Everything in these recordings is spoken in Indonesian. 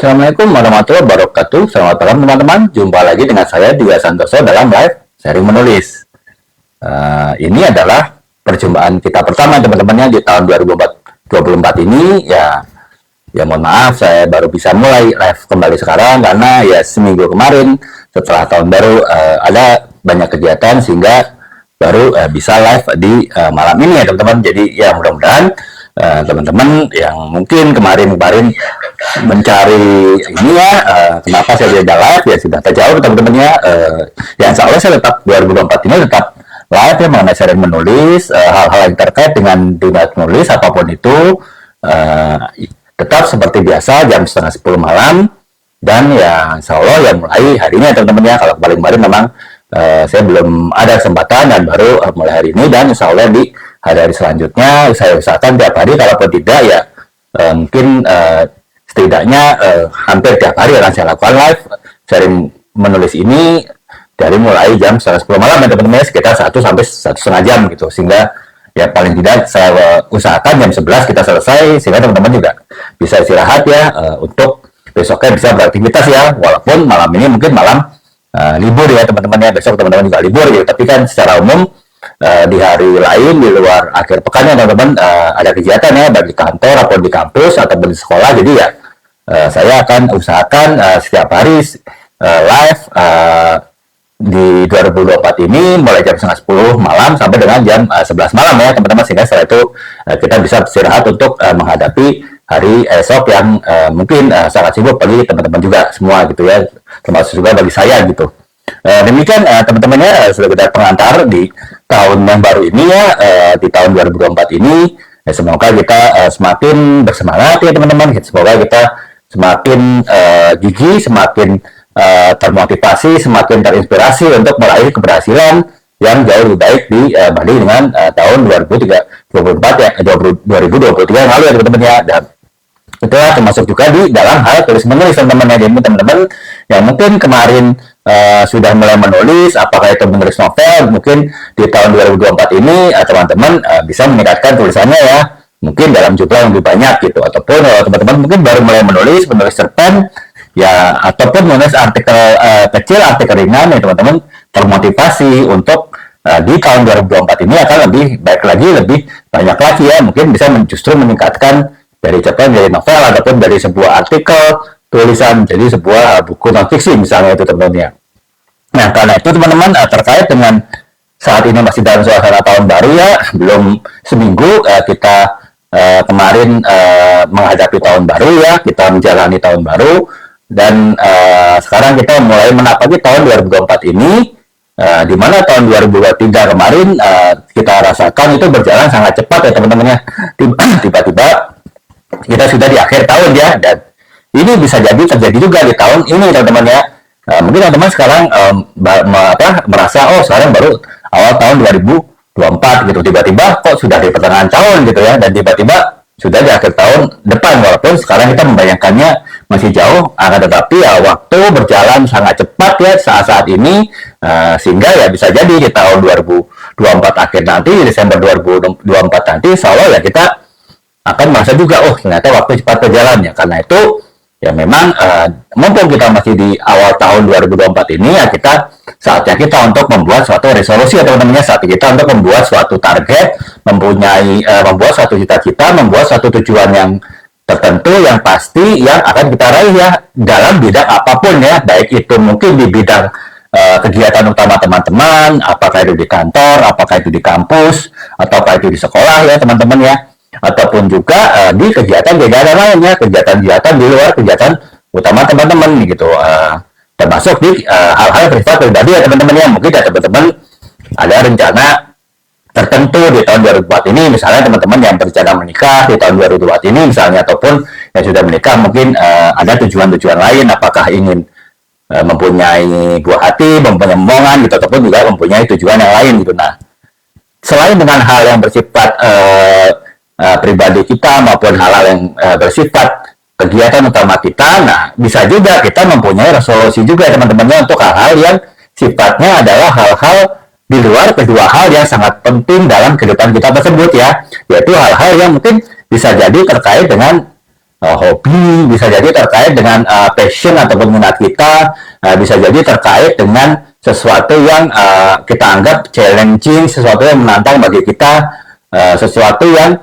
Assalamualaikum warahmatullahi wabarakatuh. Selamat malam teman-teman. Jumpa lagi dengan saya Dia Santoso dalam live seri menulis. Ini adalah perjumpaan kita pertama teman-temannya di tahun 2024 ini. Ya mohon maaf saya baru bisa mulai live kembali sekarang karena ya seminggu kemarin setelah tahun baru ada banyak kegiatan sehingga baru bisa live di malam ini ya teman-teman. Jadi ya mudah-mudahan teman-teman yang mungkin kemarin-kemarin mencari ini ya kenapa saya tidak live ya sudah terjawab teman-temannya. Ya insya Allah saya tetap 2024 ini tetap live ya mengenai seri menulis hal-hal yang terkait dengan dunia menulis apapun itu tetap seperti biasa jam setengah 10 malam dan ya insya Allah ya mulai hari ini ya teman-teman ya. Kalau kemarin memang saya belum ada kesempatan dan baru mulai hari ini dan insya Allah di hari-hari selanjutnya saya usahakan tiap hari, kalaupun tidak ya mungkin setidaknya hampir tiap hari akan saya lakukan live sering menulis ini dari mulai jam 10 malam ya teman-teman, sekitar 1 sampai 1,5 jam gitu, sehingga ya paling tidak saya usahakan jam 11 kita selesai sehingga teman-teman juga bisa istirahat ya untuk besoknya bisa beraktivitas ya, walaupun malam ini mungkin malam libur ya teman-teman ya, besok teman-teman juga libur gitu, tapi kan secara umum di hari lain di luar akhir pekannya teman-teman ada kegiatan ya baik di kantor ataupun di kampus ataupun di sekolah. Jadi ya saya akan usahakan setiap hari live di 2024 ini mulai jam setengah 10 malam sampai dengan jam 11 malam ya teman-teman, sehingga setelah itu kita bisa beristirahat untuk menghadapi hari esok yang mungkin sangat sibuk bagi teman-teman juga semua gitu ya, termasuk juga bagi saya gitu. Demikian teman-temannya sebagai pengantar di tahun yang baru ini ya, di tahun 2024 ini semoga kita semakin bersemangat ya teman-teman, semoga kita semakin gigih, semakin termotivasi, semakin terinspirasi untuk meraih keberhasilan yang jauh lebih baik dibanding dengan tahun 2024 ya, 2023 yang lalu ya teman-teman ya. Dan itulah termasuk juga di dalam hal tulis menulis teman-teman ya. Jadi teman-teman yang mungkin kemarin sudah mulai menulis, apakah itu menulis novel, mungkin di tahun 2024 ini teman-teman bisa meningkatkan tulisannya ya, mungkin dalam jumlah yang lebih banyak gitu, ataupun teman-teman mungkin baru mulai menulis cerpen ya, ataupun menulis artikel kecil, artikel ringan ya teman-teman, termotivasi untuk di tahun 2024 ini akan lebih baik lagi, lebih banyak lagi ya, mungkin bisa justru meningkatkan dari cerpen, dari novel, ataupun dari sebuah artikel tulisan jadi sebuah buku non fiksi misalnya itu teman-teman ya. Nah karena itu teman-teman terkait dengan saat ini masih dalam suasana tahun baru ya, belum seminggu kita kemarin menghadapi tahun baru ya, kita menjalani tahun baru dan sekarang kita mulai menapaki tahun 2024 ini, di mana tahun 2023 kemarin kita rasakan itu berjalan sangat cepat ya teman-teman ya. Tiba-tiba kita sudah di akhir tahun ya, dan ini bisa jadi terjadi juga di tahun ini teman-teman ya. Mungkin teman-teman sekarang merasa oh sekarang baru awal tahun 2024 gitu, tiba-tiba kok sudah di pertengahan tahun gitu ya, dan tiba-tiba sudah di akhir tahun depan, walaupun sekarang kita membayangkannya masih jauh, akan tetapi ya waktu berjalan sangat cepat ya saat-saat ini, sehingga ya bisa jadi di tahun 2024 akhir nanti, Desember 2024 nanti, insya Allah ya kita akan merasa juga oh ternyata waktu cepat berjalan ya. Karena itu ya memang mumpung kita masih di awal tahun 2024 ini ya, kita saatnya kita untuk membuat suatu resolusi atau namanya saat kita untuk membuat suatu target, membuat suatu cita-cita, membuat suatu tujuan yang tertentu yang pasti yang akan kita raih ya dalam bidang apapun ya, baik itu mungkin di bidang kegiatan utama teman-teman, apakah itu di kantor, apakah itu di kampus, ataukah itu di sekolah ya teman-teman ya, ataupun juga di kegiatan-kegiatan lainnya, kegiatan-kegiatan di luar kegiatan utama teman-teman gitu, termasuk di hal-hal bersifat pribadi ya teman-teman ya. Mungkin ya teman-teman ada rencana tertentu di tahun 2024 ini, misalnya teman-teman yang berencana menikah di tahun 2024 ini misalnya, ataupun yang sudah menikah mungkin ada tujuan-tujuan lain, apakah ingin mempunyai buah hati, mempunyai omongan gitu, ataupun juga mempunyai tujuan yang lain gitu. Nah selain dengan hal yang bersifat pribadi kita maupun hal-hal yang bersifat kegiatan utama kita, nah bisa juga kita mempunyai resolusi juga teman-teman untuk hal-hal yang sifatnya adalah hal-hal di luar kedua hal yang sangat penting dalam kehidupan kita tersebut ya, yaitu hal-hal yang mungkin bisa jadi terkait dengan hobi, bisa jadi terkait dengan passion ataupun minat kita, bisa jadi terkait dengan sesuatu yang kita anggap challenging, sesuatu yang menantang bagi kita, sesuatu yang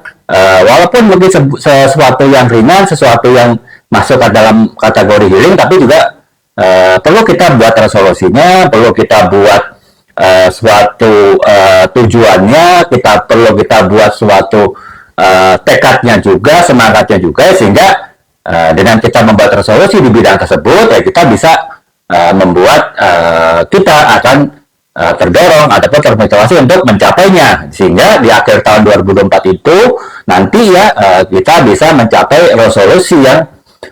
walaupun mungkin sesuatu yang ringan, sesuatu yang masuk ke dalam kategori healing, tapi juga perlu kita buat resolusinya, perlu kita buat suatu tujuannya, kita buat suatu tekadnya juga, semangatnya juga, sehingga dengan kita membuat resolusi di bidang tersebut, ya kita bisa membuat kita akan terdorong ataupun termotivasi untuk mencapainya, sehingga di akhir tahun 2024 itu nanti ya kita bisa mencapai resolusi yang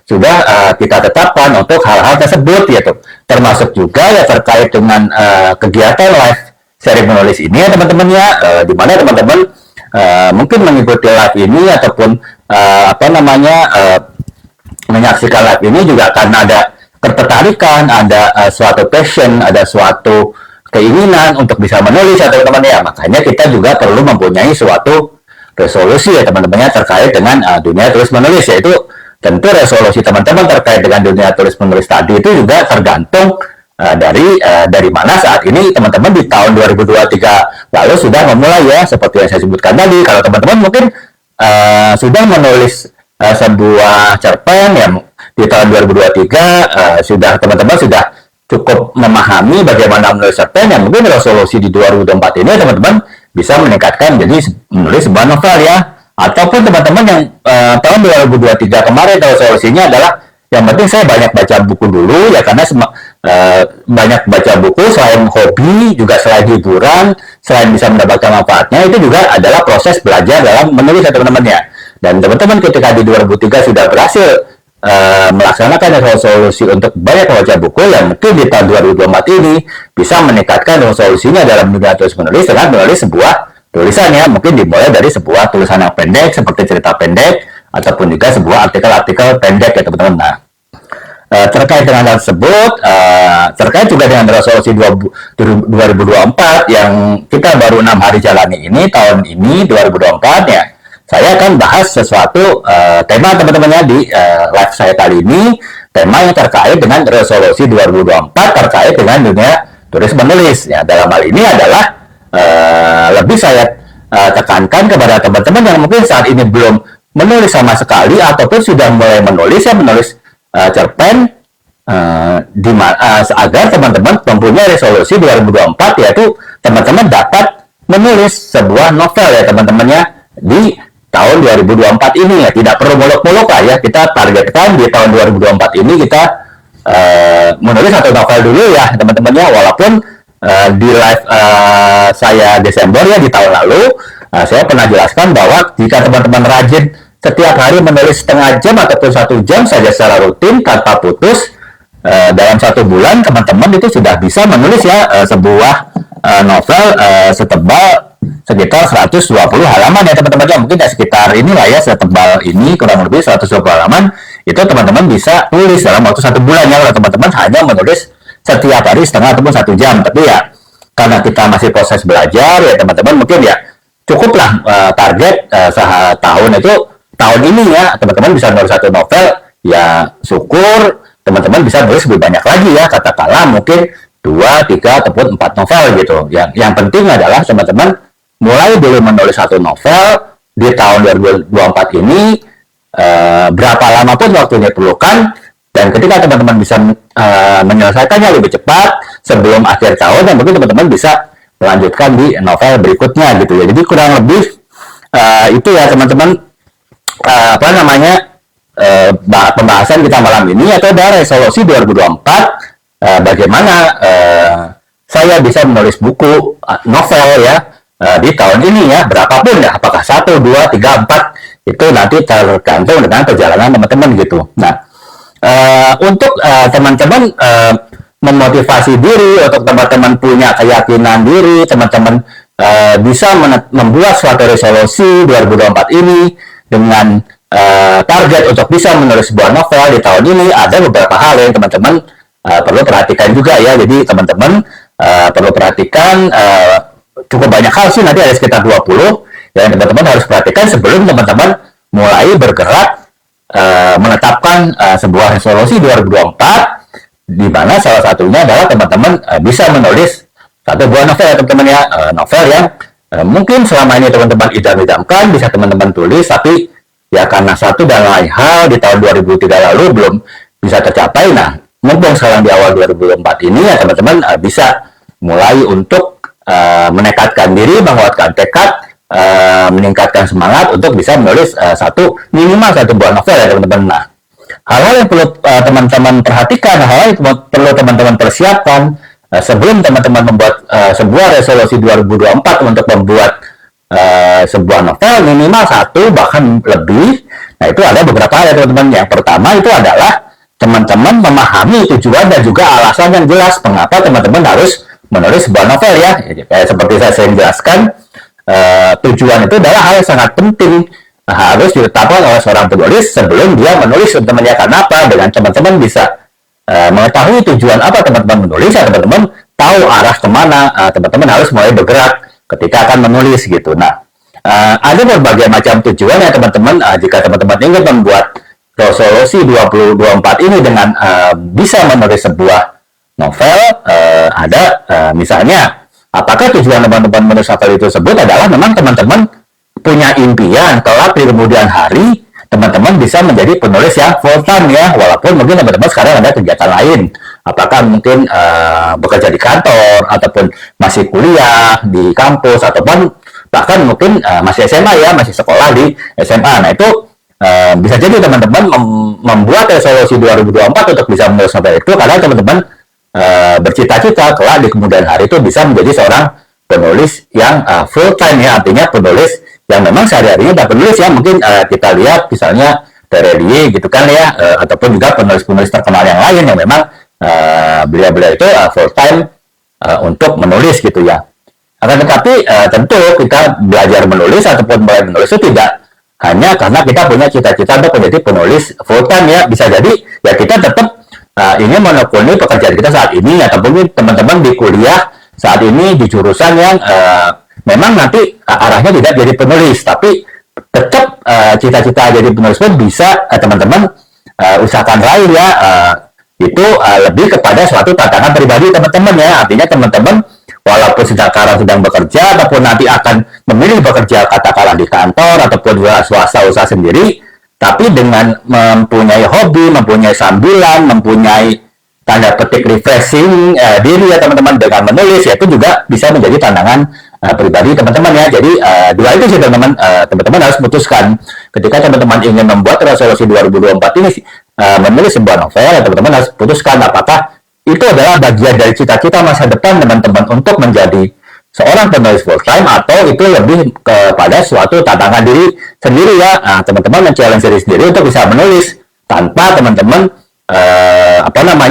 sudah kita tetapkan untuk hal-hal tersebut, yaitu termasuk juga ya terkait dengan kegiatan live sharing menulis ini ya teman-teman ya, di mana teman-teman mungkin mengikuti live ini ataupun menyaksikan live ini juga karena ada ketertarikan, ada suatu passion, ada suatu keinginan untuk bisa menulis ya teman-teman ya. Makanya kita juga perlu mempunyai suatu resolusi ya teman-teman ya terkait dengan dunia tulis menulis, yaitu tentu resolusi teman-teman terkait dengan dunia tulis menulis tadi itu juga tergantung dari mana saat ini teman-teman di tahun 2023 lalu sudah memulai ya, seperti yang saya sebutkan tadi. Kalau teman-teman mungkin sudah menulis sebuah cerpen ya di tahun 2023, teman-teman sudah cukup memahami bagaimana menulis cerpen, ya mungkin resolusi di 2024 ini teman-teman bisa meningkatkan jadi menulis sebuah novel ya. Ataupun teman-teman yang tahun 2023 kemarin resolusinya adalah yang penting saya banyak baca buku dulu ya, karena banyak baca buku selain hobi, juga selain hiburan, selain bisa mendapatkan manfaatnya, itu juga adalah proses belajar dalam menulis ya teman-teman ya. Dan teman-teman ketika di 2003 sudah berhasil melaksanakan resolusi untuk banyak baca buku, yang mungkin di tahun 2024 ini bisa meningkatkan resolusinya dalam dunia tulis menulis dengan menulis sebuah tulisan ya, mungkin dimulai dari sebuah tulisan yang pendek seperti cerita pendek ataupun juga sebuah artikel-artikel pendek ya teman-teman. Nah, terkait dengan hal tersebut, terkait juga dengan resolusi 2024 yang kita baru 6 hari jalani ini, tahun ini 2024 ya, saya akan bahas sesuatu tema teman-teman ya di live saya kali ini, tema yang terkait dengan resolusi 2024 terkait dengan dunia tulis menulis ya. Dalam hal ini adalah lebih saya tekankan kepada teman-teman yang mungkin saat ini belum menulis sama sekali ataupun sudah mulai menulis ya, menulis cerpen, agar teman-teman mempunyai resolusi 2024, yaitu teman-teman dapat menulis sebuah novel ya teman-teman ya di tahun 2024 ini ya. Tidak perlu muluk-muluk lah ya, kita targetkan di tahun 2024 ini kita menulis satu novel dulu ya teman-teman ya. Walaupun di live saya Desember ya di tahun lalu, saya pernah jelaskan bahwa jika teman-teman rajin setiap hari menulis setengah jam ataupun 1 jam saja secara rutin tanpa putus, dalam 1 bulan teman-teman itu sudah bisa menulis ya sebuah novel setebal sekitar 120 halaman ya teman-teman ya. Mungkin ya sekitar inilah ya, setebal ini kurang lebih 120 halaman itu teman-teman bisa tulis dalam waktu 1 bulan ya, kalau teman-teman hanya menulis setiap hari setengah ataupun 1 jam. Tapi ya karena kita masih proses belajar ya teman-teman, mungkin ya cukuplah target tahun ini ya teman-teman bisa menulis 1 novel ya, syukur teman-teman bisa menulis lebih banyak lagi ya, katakanlah mungkin 2, 3 ataupun 4 novel gitu. Yang penting adalah teman-teman mulai dulu menulis 1 novel di tahun 2024 ini, berapa lama pun waktunya diperlukan, dan ketika teman-teman bisa menyelesaikannya lebih cepat sebelum akhir tahun, dan mungkin teman-teman bisa melanjutkan di novel berikutnya gitu ya. Jadi kurang lebih itu ya teman-teman pembahasan kita malam ini, atau ada resolusi 2024 bagaimana saya bisa menulis buku novel ya di tahun ini ya, berapapun ya, apakah 1, 2, 3, 4 itu nanti tergantung dengan perjalanan teman-teman gitu. Nah, untuk teman-teman memotivasi diri, untuk teman-teman punya keyakinan diri, teman-teman bisa membuat suatu resolusi 2024 ini dengan target untuk bisa menulis sebuah novel di tahun ini, ada beberapa hal yang teman-teman perlu perhatikan juga ya. Jadi teman-teman perlu perhatikan cukup banyak hal sih, nanti ada sekitar 20 yang teman-teman harus perhatikan sebelum teman-teman mulai bergerak menetapkan sebuah resolusi 2024, di mana salah satunya adalah teman-teman bisa menulis satu buah novel ya teman-teman ya, novel yang mungkin selama ini teman-teman idam-idamkan bisa teman-teman tulis, tapi ya karena satu dan lain hal di tahun 2003 lalu belum bisa tercapai. Nah, mumpung sekarang di awal 2004 ini ya teman-teman bisa mulai untuk menekatkan diri, menguatkan tekad, meningkatkan semangat untuk bisa menulis minimal satu buah novel ya teman-teman. Nah, hal-hal yang perlu teman-teman perhatikan, hal-hal yang perlu teman-teman persiapkan sebelum teman-teman membuat sebuah resolusi 2024 untuk membuat sebuah novel minimal satu bahkan lebih. Nah, itu ada beberapa hal ya teman-teman. Yang pertama itu adalah teman-teman memahami tujuan dan juga alasan yang jelas mengapa teman-teman harus menulis sebuah novel ya. Seperti saya sering jelaskan, tujuan itu adalah hal yang sangat penting, harus ditetapkan oleh seorang penulis sebelum dia menulis teman-teman ya. Karena apa? Dengan teman-teman bisa mengetahui tujuan apa teman-teman menulis ya, teman-teman tahu arah kemana teman-teman harus mulai bergerak ketika akan menulis gitu. Nah, ada berbagai macam tujuan ya teman-teman. Jika teman-teman ingin membuat resolusi 2024 ini dengan bisa menulis sebuah novel, misalnya, apakah tujuan teman-teman menulis novel itu tersebut adalah memang teman-teman punya impian kelak di kemudian hari teman-teman bisa menjadi penulis yang full time ya, walaupun mungkin teman-teman sekarang ada kegiatan lain, apakah mungkin bekerja di kantor ataupun masih kuliah di kampus ataupun bahkan mungkin masih SMA ya, masih sekolah di SMA. Nah, itu bisa jadi teman-teman membuat resolusi 2024 untuk bisa menulis novel itu karena teman-teman bercita-cita kelak di kemudian hari itu bisa menjadi seorang penulis yang full time ya, artinya penulis yang memang sehari-harinya udah penulis ya. Mungkin kita lihat misalnya Terelie gitu kan ya, ataupun juga penulis-penulis terkenal yang lain yang memang beliau-beliau itu full time untuk menulis gitu ya. Akan tetapi tentu kita belajar menulis ataupun mulai menulis itu tidak hanya karena kita punya cita-cita untuk menjadi penulis full time ya. Bisa jadi ya kita tetap ingin menekuni pekerjaan kita saat ini, ataupun teman-teman di kuliah saat ini di jurusan yang memang nanti arahnya tidak jadi penulis, tapi tetap cita-cita jadi penulis pun bisa teman-teman usahakan raih ya. Itu lebih kepada suatu tantangan pribadi teman-teman ya. Artinya teman-teman walaupun sekarang sedang bekerja ataupun nanti akan memilih bekerja katakanlah di kantor ataupun swasta usaha sendiri, tapi dengan mempunyai hobi, mempunyai sambilan, mempunyai tanda petik refreshing diri ya teman-teman dengan menulis, ya itu juga bisa menjadi tantangan pribadi teman-teman ya. Jadi dua itu sih teman-teman, teman-teman harus putuskan ketika teman-teman ingin membuat resolusi 2024 ini menulis sebuah novel, ya teman-teman harus putuskan apakah itu adalah bagian dari cita-cita masa depan teman-teman untuk menjadi seorang penulis full time, atau itu lebih kepada suatu tantangan diri sendiri ya. Teman-teman men-challenge diri sendiri untuk bisa menulis tanpa teman-teman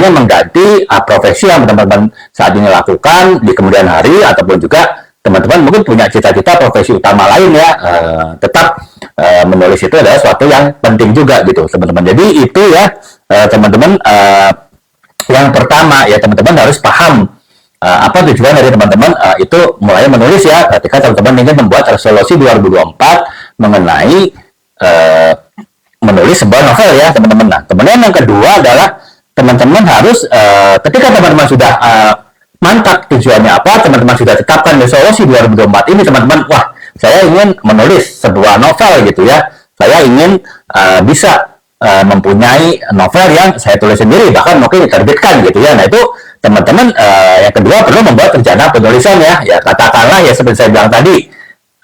mengganti profesi yang teman-teman saat ini lakukan di kemudian hari, ataupun juga teman-teman mungkin punya cita-cita profesi utama lain ya. Tetap menulis itu adalah suatu yang penting juga gitu teman-teman. Jadi itu ya teman-teman, yang pertama ya teman-teman harus paham apa tujuan dari teman-teman itu mulai menulis ya, ketika teman-teman ingin membuat resolusi 2024 mengenai menulis sebuah novel ya teman-teman. Nah, kemudian yang kedua adalah teman-teman harus ketika teman-teman sudah mantap tujuannya apa, teman-teman sudah tetapkan resolusi 2024 ini teman-teman, wah saya ingin menulis sebuah novel gitu ya, saya ingin bisa mempunyai novel yang saya tulis sendiri, bahkan mungkin diterbitkan gitu ya. Nah itu teman-teman yang kedua perlu membuat rencana penulisan ya katakanlah ya seperti saya bilang tadi,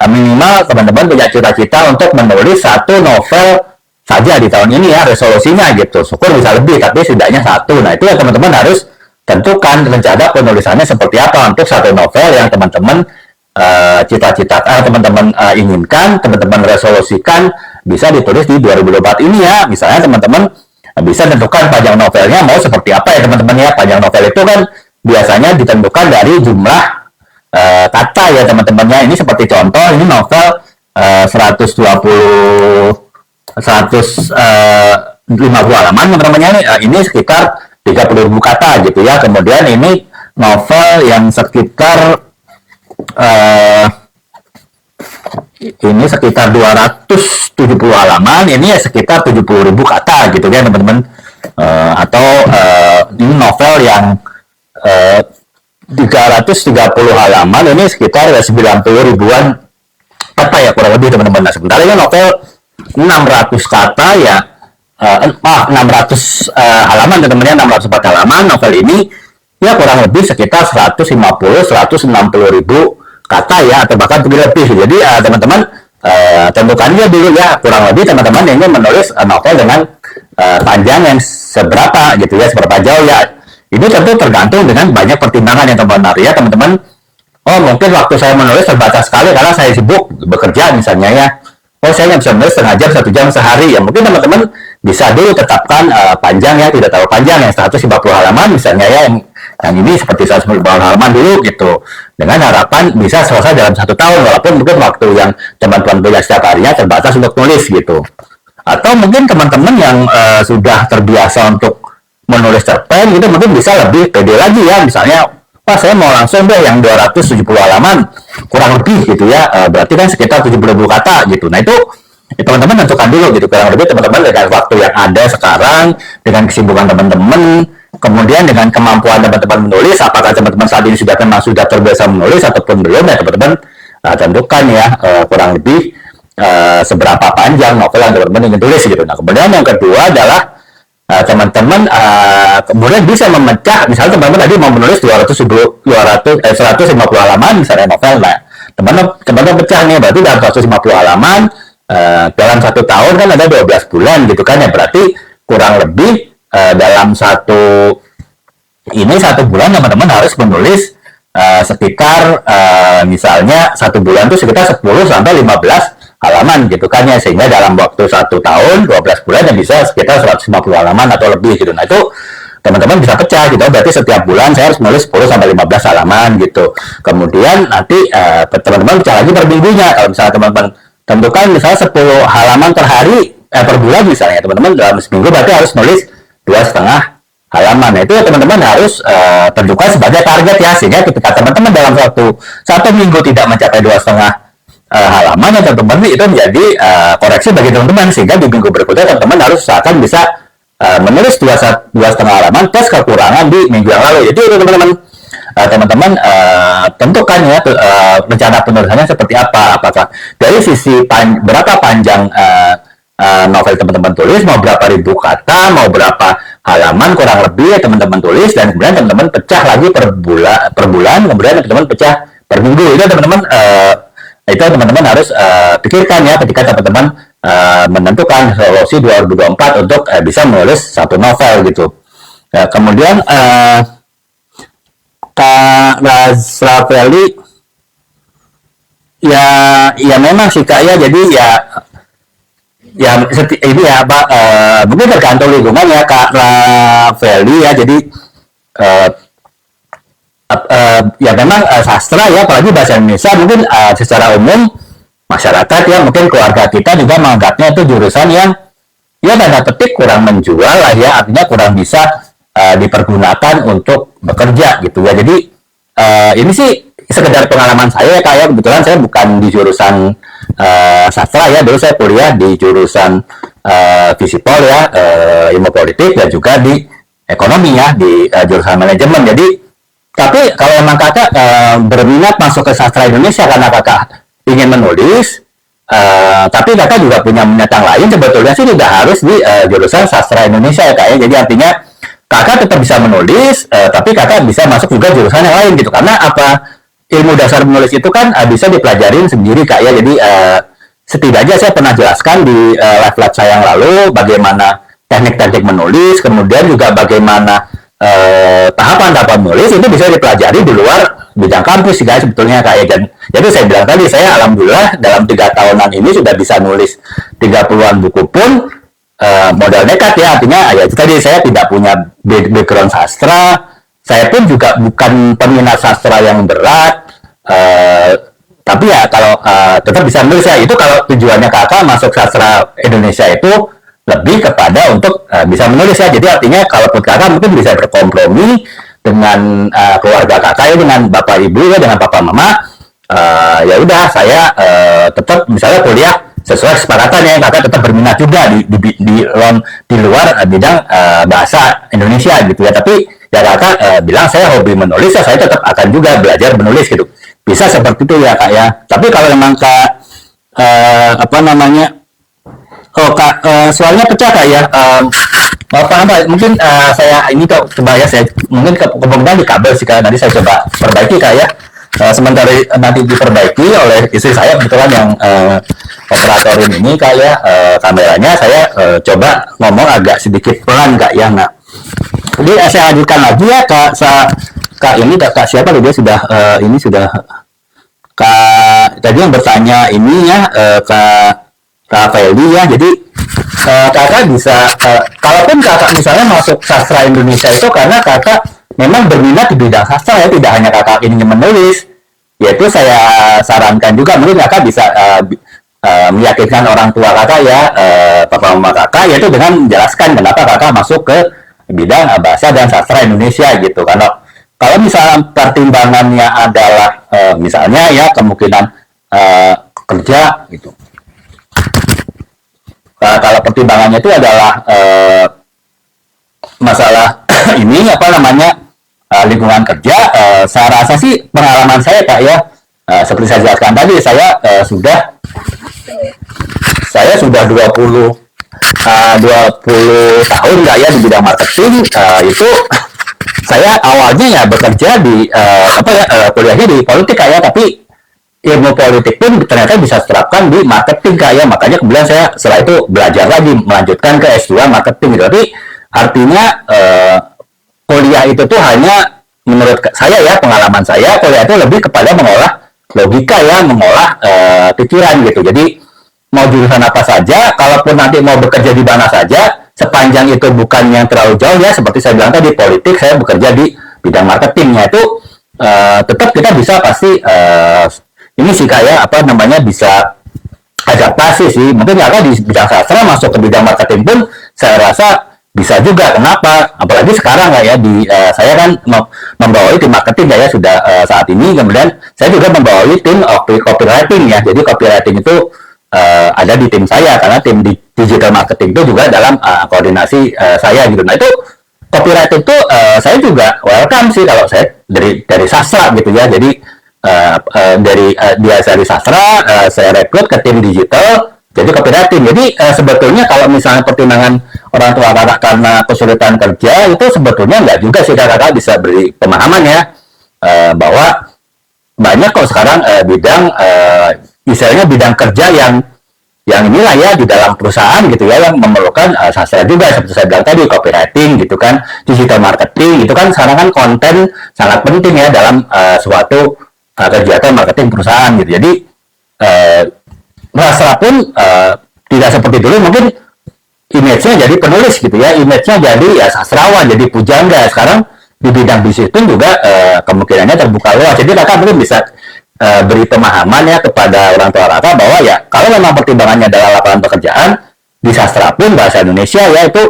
minimal teman-teman punya cita-cita untuk menulis satu novel saja di tahun ini ya resolusinya gitu, syukur bisa lebih tapi setidaknya satu. Nah itu ya teman-teman harus tentukan rencana penulisannya seperti apa untuk satu novel yang teman-teman cita-cita teman-teman inginkan, teman-teman resolusikan bisa ditulis di 2024 ini ya. Misalnya teman-teman bisa tentukan panjang novelnya mau seperti apa ya teman-teman ya. Panjang novel itu kan biasanya ditentukan dari jumlah kata ya teman-temannya. Ini seperti contoh, ini novel 150 halaman teman-temannya, ini sekitar 30.000 kata gitu ya. Kemudian ini novel yang sekitar ini sekitar 270 halaman, ini ya sekitar 70.000 kata gitu ya teman-teman. Atau ini novel yang 330 halaman, ini sekitar 90 ribuan kata ya kurang lebih teman-teman. Nah, sementara ini novel 600 kata ya, 600 halaman teman-teman ya, 604 halaman novel ini ya kurang lebih sekitar 150-160 ribu kata ya, atau bahkan lebih. Jadi teman-teman tentukannya dulu ya, kurang lebih teman-teman ingin menulis novel dengan panjang yang seberapa gitu ya, seberapa jauh ya. Ini tentu tergantung dengan banyak pertimbangan yang teman-teman ya teman-teman. Oh mungkin waktu saya menulis terbatas sekali karena saya sibuk bekerja misalnya ya. Oh saya nggak bisa menulis setengah jam, 1 jam sehari ya. Mungkin teman-teman bisa dulu tetapkan panjang ya, tidak terlalu panjang, yang 150 halaman misalnya ya, yang ini seperti 150 halaman dulu gitu. Dengan harapan bisa selesai dalam 1 tahun, walaupun mungkin waktu yang teman-teman punya setiap harinya terbatas untuk nulis gitu. Atau mungkin teman-teman yang sudah terbiasa untuk menulis cerpen gitu, mungkin bisa lebih pede lagi ya, misalnya Pak saya mau langsung deh yang 270 halaman kurang lebih gitu ya, berarti kan sekitar 70.000 kata gitu. Nah itu teman-teman tentukan dulu gitu, kurang lebih teman-teman dengan waktu yang ada sekarang, dengan kesibukan teman-teman, kemudian dengan kemampuan teman-teman menulis, apakah teman-teman saat ini sudah terbiasa menulis ataupun belum ya teman-teman tentukan ya kurang lebih seberapa panjang novel yang teman-teman ingin tulis gitu. Nah kemudian yang kedua adalah teman-teman kemudian bisa memecah, misalnya teman-teman tadi mau menulis 150 halaman misalnya novel, nah teman-teman pecah nih, berarti dalam 150 halaman dalam 1 tahun kan ada 12 bulan gitu kan ya, berarti kurang lebih dalam 1 bulan teman-teman harus menulis sekitar misalnya 1 bulan itu sekitar 10 sampai 15 halaman gitu kan ya, sehingga dalam waktu 1 tahun 12 bulan ya bisa sekitar 150 halaman atau lebih gitu. Nah itu teman-teman bisa pecah gitu, berarti setiap bulan saya harus menulis 10 sampai 15 halaman gitu. Kemudian nanti teman-teman pecah lagi per minggunya, kalau misalnya teman-teman tentukan misalnya 10 halaman per hari per bulan misalnya, teman-teman dalam seminggu berarti harus nulis 2,5 halaman. Nah itu teman-teman harus tentukan sebagai target ya, sehingga ketika teman-teman dalam satu minggu tidak mencapai 2,5 halaman ya teman-teman, itu menjadi koreksi bagi teman-teman, sehingga di minggu berikutnya teman-teman harus usahakan bisa menulis 2,5 halaman plus kekurangan di minggu yang lalu. Jadi teman-teman tentukan ya rencana penulisannya seperti apa, apakah dari sisi berapa panjang novel teman-teman tulis, mau berapa ribu kata, mau berapa halaman kurang lebih ya teman-teman tulis, dan kemudian teman-teman pecah lagi per bulan, kemudian teman-teman pecah per minggu. Itu teman-teman harus pikirkan ya ketika teman-teman menentukan resolusi 2024 untuk bisa menulis 1 novel gitu. Kemudian Kak Razrafeli ya memang sih Kak ya, jadi ini ya Pak, mungkin tergantung lingkungan ya Kak Razrafeli ya, jadi ya memang sastra ya, apalagi bahasa Indonesia mungkin secara umum masyarakat ya, mungkin keluarga kita juga menganggapnya itu jurusan yang ya tanda petik kurang menjual lah ya, artinya kurang bisa dipergunakan untuk bekerja gitu ya. Jadi ini sih sekedar pengalaman saya kayak kebetulan saya bukan di jurusan sastra ya, dulu saya kuliah di jurusan Visipol ya, ilmu politik, dan juga di ekonomi ya, di jurusan manajemen. Jadi tapi kalau emang kakak berminat masuk ke sastra Indonesia karena kakak ingin menulis, tapi kakak juga punya minat yang lain, sebetulnya sih tidak harus di jurusan sastra Indonesia ya kak ya. Jadi artinya kakak tetap bisa menulis, tapi kakak bisa masuk juga jurusan yang lain gitu. Karena apa, ilmu dasar menulis itu kan bisa dipelajarin sendiri kak ya. Jadi setidaknya saya pernah jelaskan di live saya yang lalu bagaimana teknik-teknik menulis, kemudian juga bagaimana tahapan-tahapan menulis itu bisa dipelajari di luar bidang kampus sih guys sebetulnya kayak. Dan jadi saya bilang tadi, saya alhamdulillah dalam 3 tahunan ini sudah bisa nulis 30-an buku pun modal nekat ya, artinya ya itu tadi, saya tidak punya background sastra, saya pun juga bukan peminat sastra yang berat, tapi ya kalau tetap bisa menulis ya. Itu kalau tujuannya kakak masuk sastra Indonesia itu lebih kepada untuk bisa menulis ya. Jadi artinya kalaupun kakak mungkin bisa berkompromi dengan keluarga kakak ya, dengan bapak ibu ya, dengan papa mama, ya udah saya tetap misalnya kuliah sesuai kesepakatannya, kakak tetap berminat juga di luar bidang bahasa Indonesia gitu ya, tapi ya kakak bilang saya hobi menulis, ya saya tetap akan juga belajar menulis gitu, bisa seperti itu ya kak ya. Tapi kalau memang kak apa namanya, oh kak, soalnya pecah kak ya. Apa mungkin saya ini kok coba ya, saya mungkin kemungkinan di kabel sih kak, nanti saya coba perbaiki kak ya. Sementara nanti diperbaiki oleh istri saya kebetulan yang operatorin ini kak ya, kameranya saya coba ngomong agak sedikit pelan kak ya. Nah, jadi saya lanjutkan lagi ya kak. Kak ini kak siapa dia sudah ini sudah kak tadi yang bertanya ini ya, kak Feli ya. Jadi kakak bisa kalaupun kakak misalnya masuk sastra Indonesia itu karena kakak memang berminat di bidang sastra ya, tidak hanya kakak ingin menulis, yaitu saya sarankan juga mungkin kakak bisa meyakinkan orang tua kakak ya, papa mama kakak, yaitu dengan menjelaskan kenapa kakak masuk ke bidang bahasa dan sastra Indonesia gitu. Kalau misalnya pertimbangannya adalah misalnya ya kemungkinan kerja gitu. Kalau pertimbangannya itu adalah masalah ini apa namanya lingkungan kerja, saya rasa sih pengalaman saya kak ya, seperti saya jelaskan tadi, saya sudah 20 tahun kak ya di bidang marketing. Itu saya awalnya ya bekerja di kuliahnya di politik kak ya, tapi ilmu politik pun ternyata bisa terapkan di marketing kak ya. Makanya kemudian saya setelah itu belajar lagi melanjutkan ke S2 marketing gitu. Tapi artinya kuliah itu tuh hanya, menurut saya ya, pengalaman saya, kuliah itu lebih kepada mengolah logika ya, mengolah pikiran gitu. Jadi mau jurusan apa saja, kalaupun nanti mau bekerja di mana saja, sepanjang itu bukan yang terlalu jauh ya, seperti saya bilang tadi politik, saya bekerja di bidang marketingnya itu tetap kita bisa pasti ini sih kayak apa namanya bisa adaptasi sih. Mungkin kakak di bidang sastra masuk ke bidang marketing pun saya rasa bisa juga. Kenapa? Apalagi sekarang ya di saya kan membawahi tim marketing ya sudah saat ini. Kemudian saya juga membawahi tim copywriting ya. Jadi copywriting itu ada di tim saya, karena tim di digital marketing itu juga dalam koordinasi saya gitu. Nah itu copywriting itu saya juga welcome sih kalau saya dari sastra gitu ya. Jadi dari sastra saya rekrut ke tim digital jadi copywriting. Jadi sebetulnya kalau misalnya pertimbangan orang tua kakak karena kesulitan kerja, itu sebetulnya nggak juga sih, kakak bisa beri pemahaman ya bahwa banyak kok sekarang bidang misalnya bidang kerja yang inilah ya di dalam perusahaan gitu ya, yang memerlukan sastra juga, seperti saya bilang tadi copywriting gitu kan, digital marketing itu kan sekarang kan konten sangat penting ya dalam suatu kegiatan marketing perusahaan gitu. Jadi sastra pun tidak seperti dulu, mungkin image-nya jadi penulis gitu ya, image-nya jadi ya sastrawan, jadi pujangga. Sekarang di bidang bisnis pun juga kemungkinannya terbuka luas. Jadi kakak mungkin bisa beri pemahaman ya kepada orang tua kakak bahwa ya kalau memang pertimbangannya adalah lapangan pekerjaan, di sastra pun bahasa Indonesia ya itu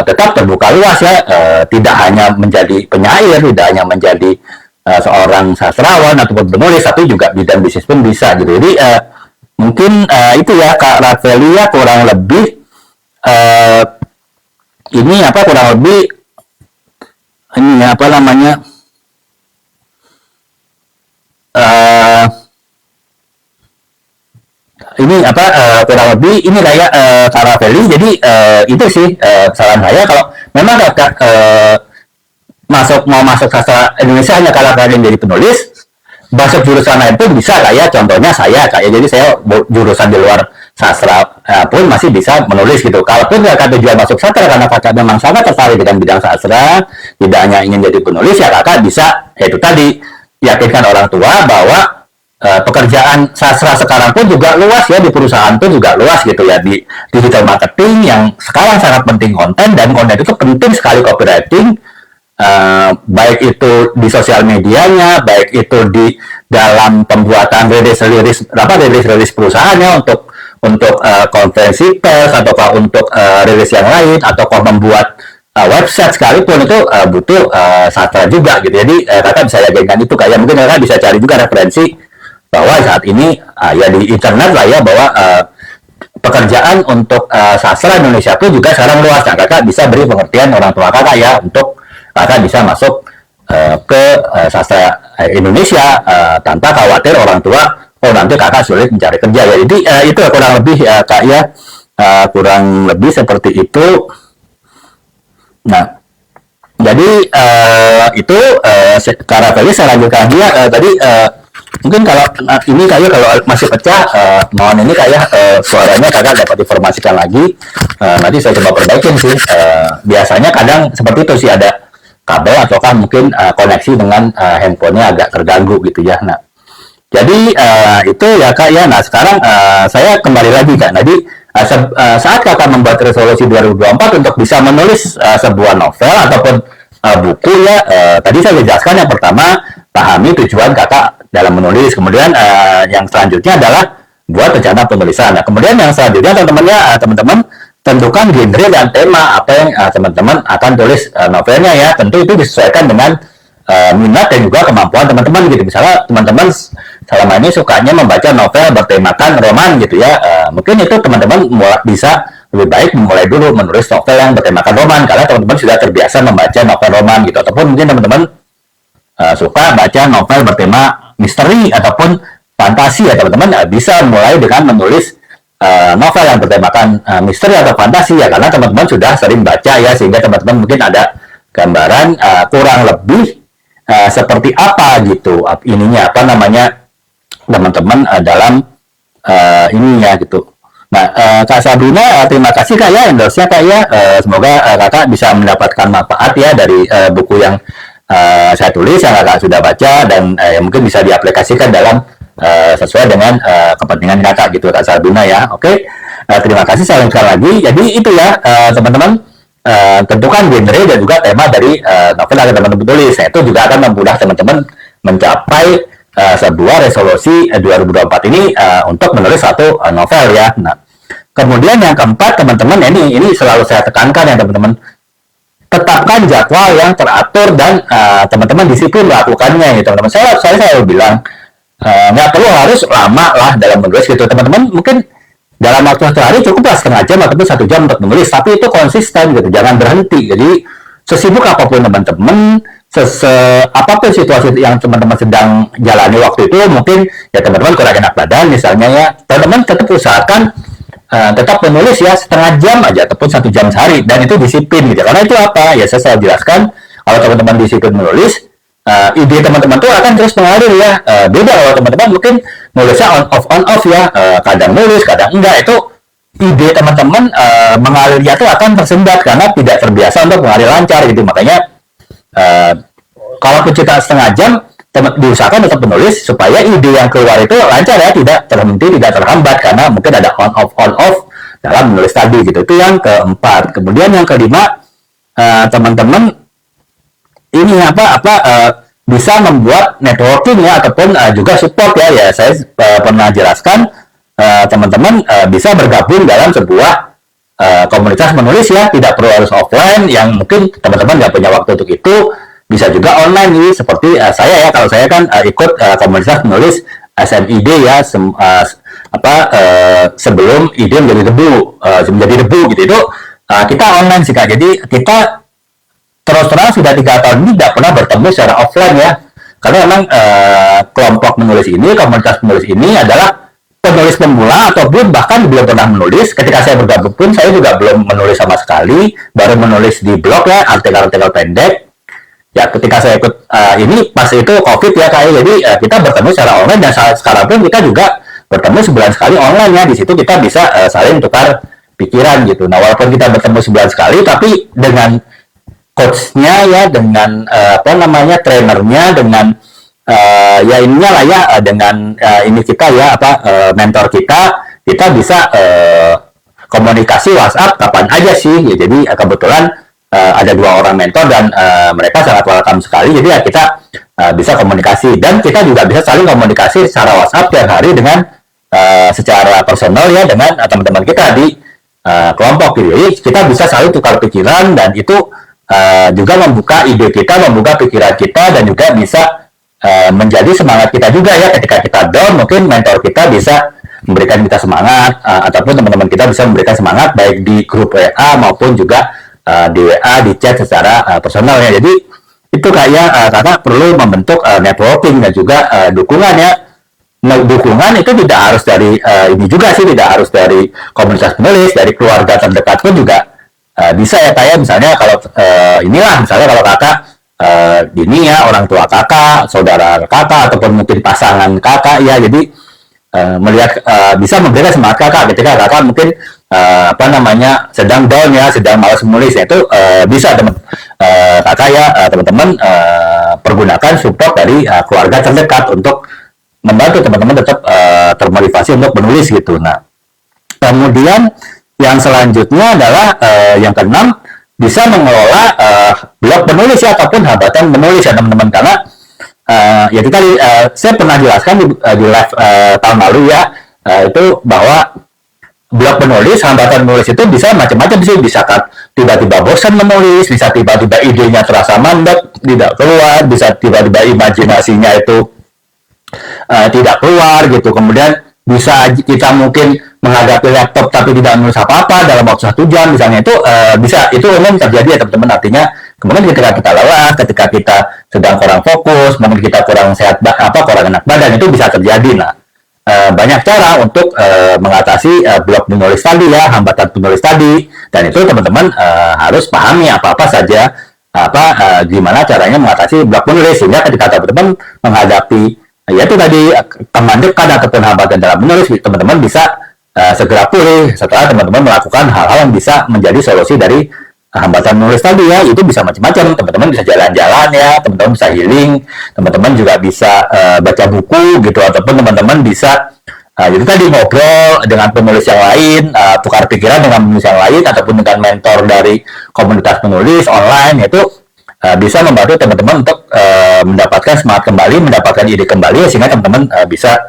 tetap terbuka luas ya, tidak hanya menjadi penyair, tidak hanya menjadi seorang sastrawan ataupun penulis, tapi juga bidang bisnis pun bisa gitu. Jadi mungkin itu ya Kak Rafeli ya, kurang lebih ini apa kurang lebih ini apa namanya ini apa kurang lebih ini kayak Kak Rafeli. Jadi itu sih saran saya, kalau memang kakak mau masuk sastra Indonesia hanya kalau kalian jadi penulis, masuk jurusan lain pun bisa kayak contohnya saya kayak, jadi saya jurusan di luar sastra pun masih bisa menulis gitu. Kalaupun kakak tujuan masuk sastra karena kakak memang sangat tertarik dengan bidang sastra, tidak hanya ingin jadi penulis, ya kakak bisa itu tadi yakinkan orang tua bahwa pekerjaan sastra sekarang pun juga luas ya, di perusahaan pun juga luas gitu ya, di digital marketing yang sekarang sangat penting konten, dan konten itu penting sekali copywriting, baik itu di sosial medianya, baik itu di dalam pembuatan rilis perusahaannya untuk konferensi pers ataukah untuk rilis yang lain, ataukah membuat website sekalipun itu butuh sastra juga gitu. Jadi kakak bisa yakinkan itu, kayak mungkin kakak bisa cari juga referensi bahwa saat ini ya di internet lah ya, bahwa pekerjaan untuk sastra Indonesia itu juga sekarang luas. Nah, kakak bisa beri pengertian orang tua kakak ya, untuk kakak bisa masuk ke sastra Indonesia tanpa khawatir orang tua, oh nanti kakak sulit mencari kerja ya. Jadi itu kurang lebih kak ya, kurang lebih seperti itu. Nah, jadi itu cara tadi saya lanjutkan dia tadi. Mungkin kalau ini kayak kalau masih pecah, mohon ini kayak suaranya kakak dapat informasikan lagi. Nanti saya coba perbaikin sih. Biasanya kadang seperti itu sih, ada kabel ataukah mungkin koneksi dengan handphonenya agak terganggu gitu ya. Nah, jadi itu ya kak ya. Nah sekarang saya kembali lagi kak. Jadi saat kakak membuat resolusi 2024 untuk bisa menulis sebuah novel ataupun buku ya, tadi saya jelaskan yang pertama, pahami tujuan kakak dalam menulis. Kemudian yang selanjutnya adalah buat rencana penulisan. Nah, kemudian yang selanjutnya teman-teman tentukan genre dan tema apa yang teman-teman akan tulis novelnya ya. Tentu itu disesuaikan dengan minat dan juga kemampuan teman-teman gitu. Misalnya teman-teman selama ini sukanya membaca novel bertemakan roman gitu ya. Mungkin itu teman-teman bisa lebih baik memulai dulu menulis novel yang bertemakan roman karena teman-teman sudah terbiasa membaca novel roman gitu. Ataupun mungkin teman-teman suka baca novel bertema misteri ataupun fantasi ya, teman-teman bisa mulai dengan menulis novel yang bertemakan misteri atau fantasi ya, karena teman-teman sudah sering baca ya, sehingga teman-teman mungkin ada gambaran kurang lebih seperti apa gitu ininya, apa namanya, teman-teman dalam ininya gitu. Nah, Kak Sabrina, terima kasih Kak ya endorse-nya Kak ya. Semoga kakak bisa mendapatkan manfaat ya dari buku yang saya tulis yang kakak sudah baca, dan mungkin bisa diaplikasikan dalam sesuai dengan kepentingan kakak gitu Kak Sabrina ya. Oke, terima kasih, saya ulangi lagi. Jadi itu ya teman-teman, tentukan genre dan juga tema dari novel yang teman-teman tulis. Nah, itu juga akan memudahkan teman-teman mencapai sebuah resolusi 2024 ini untuk menulis satu novel ya. Nah, kemudian yang keempat teman-teman, ini selalu saya tekankan ya teman-teman, tetapkan jadwal yang teratur dan teman-teman disiplin melakukannya ya teman-teman. Saya selalu bilang nggak perlu harus lama lah dalam menulis gitu teman-teman. Mungkin dalam waktu satu hari cukuplah setengah jam ataupun 1 jam untuk menulis, tapi itu konsisten gitu, jangan berhenti. Jadi sesibuk apapun teman-teman, apapun situasi yang teman-teman sedang jalani waktu itu, mungkin ya teman-teman kurang enak badan misalnya ya, teman-teman tetap usahakan tetap menulis ya setengah jam aja ataupun 1 jam sehari, dan itu disiplin gitu. Karena itu apa ya, saya selalu jelaskan, kalau teman-teman disiplin menulis, ide teman-teman tuh akan terus mengalir ya. Beda kalau teman-teman mungkin nulisnya on off ya, kadang nulis kadang enggak, itu ide teman-teman mengalirnya tuh akan tersendat karena tidak terbiasa untuk mengalir lancar gitu. Makanya kalaupun kita setengah jam, diusahakan tetap menulis supaya ide yang keluar itu lancar ya, tidak terhenti, tidak terhambat, karena mungkin ada on off dalam menulis tadi gitu. Itu yang keempat. Kemudian yang kelima, teman-teman ini bisa membuat networking ya, ataupun juga support ya. Saya pernah jelaskan, teman-teman bisa bergabung dalam sebuah komunitas menulis ya, tidak perlu harus offline. Yang mungkin teman-teman nggak punya waktu untuk itu, bisa juga online nih, seperti saya ya. Kalau saya kan ikut komunitas menulis SMID ya, sebelum ide menjadi debu gitu. Itu kita online sih Kak. Jadi kita terus terang sudah 3 tahun ini tidak pernah bertemu secara offline ya, karena memang kelompok menulis ini, komunitas menulis ini adalah penulis pemula ataupun bahkan belum pernah menulis. Ketika saya bergabung pun saya juga belum menulis sama sekali, baru menulis di blog ya, artikel-artikel pendek ya. Ketika saya ikut ini pas itu COVID ya Kak, jadi kita bertemu secara online, dan sekarang pun kita juga bertemu sebulan sekali online ya. Di situ kita bisa saling tukar pikiran gitu. Nah, walaupun kita bertemu sebulan sekali, tapi dengan coachnya ya, dengan trainernya, dengan ya ininya lah ya, dengan ini kita ya, mentor kita bisa komunikasi WhatsApp kapan aja sih ya. Jadi kebetulan ada 2 orang mentor, dan mereka sangat welcome sekali. Jadi ya kita bisa komunikasi, dan kita juga bisa saling komunikasi secara WhatsApp tiap hari dengan secara personal ya, dengan teman-teman kita di kelompok gitu. Jadi kita bisa saling tukar pikiran, dan itu juga membuka ide kita, membuka pikiran kita, dan juga bisa menjadi semangat kita juga ya, ketika kita down mungkin mentor kita bisa memberikan kita semangat, ataupun teman-teman kita bisa memberikan semangat baik di grup WA maupun juga di WA, di chat secara personal ya. Jadi itu kayak karena perlu membentuk networking dan juga dukungan ya. Nah, dukungan itu tidak harus dari ini juga sih, tidak harus dari komunitas penulis, dari keluarga terdekat pun juga bisa ya kayak misalnya kalau inilah misalnya kalau kakak ini ya, orang tua kakak, saudara kakak, ataupun mungkin pasangan kakak ya. Jadi melihat bisa memberikan semangat kakak ketika kakak mungkin sedang down ya, sedang malas menulis ya, itu bisa kakak ya, teman-teman pergunakan support dari keluarga terdekat untuk membantu teman-teman tetap termotivasi untuk menulis gitu. Nah, kemudian yang selanjutnya adalah yang keenam, bisa mengelola blog penulis ya, ataupun hambatan menulis ya teman-teman, karena ya tadi saya pernah jelaskan di live tahun lalu ya, itu bahwa blog penulis, hambatan menulis itu bisa macam-macam sih. Bisa kan tiba-tiba bosan menulis, bisa tiba-tiba idenya terasa mandek, tidak keluar, bisa tiba-tiba imajinasinya itu tidak keluar gitu. Kemudian bisa kita mungkin menghadapi laptop tapi tidak menulis apa-apa dalam waktu 1 jam misalnya, itu bisa, itu umum terjadi ya teman-teman. Artinya kemudian ketika kita lelah, ketika kita sedang kurang fokus, mungkin kita kurang sehat kurang enak badan, itu bisa terjadi. Nah, banyak cara untuk mengatasi blok menulis tadi ya, hambatan penulis tadi, dan itu teman-teman harus pahami apa-apa saja gimana caranya mengatasi blok menulis, sehingga ketika teman-teman menghadapi yaitu tadi kemandekan ataupun hambatan dalam menulis, teman-teman bisa segera pulih setelah teman-teman melakukan hal-hal yang bisa menjadi solusi dari hambatan menulis tadi ya. Itu bisa macam-macam, teman-teman bisa jalan-jalan ya, teman-teman bisa healing, teman-teman juga bisa baca buku gitu, ataupun teman-teman bisa itu tadi ngobrol dengan penulis yang lain, tukar pikiran dengan penulis yang lain, ataupun dengan mentor dari komunitas penulis online. Itu bisa membantu teman-teman untuk mendapatkan semangat kembali, mendapatkan ide kembali, sehingga teman-teman bisa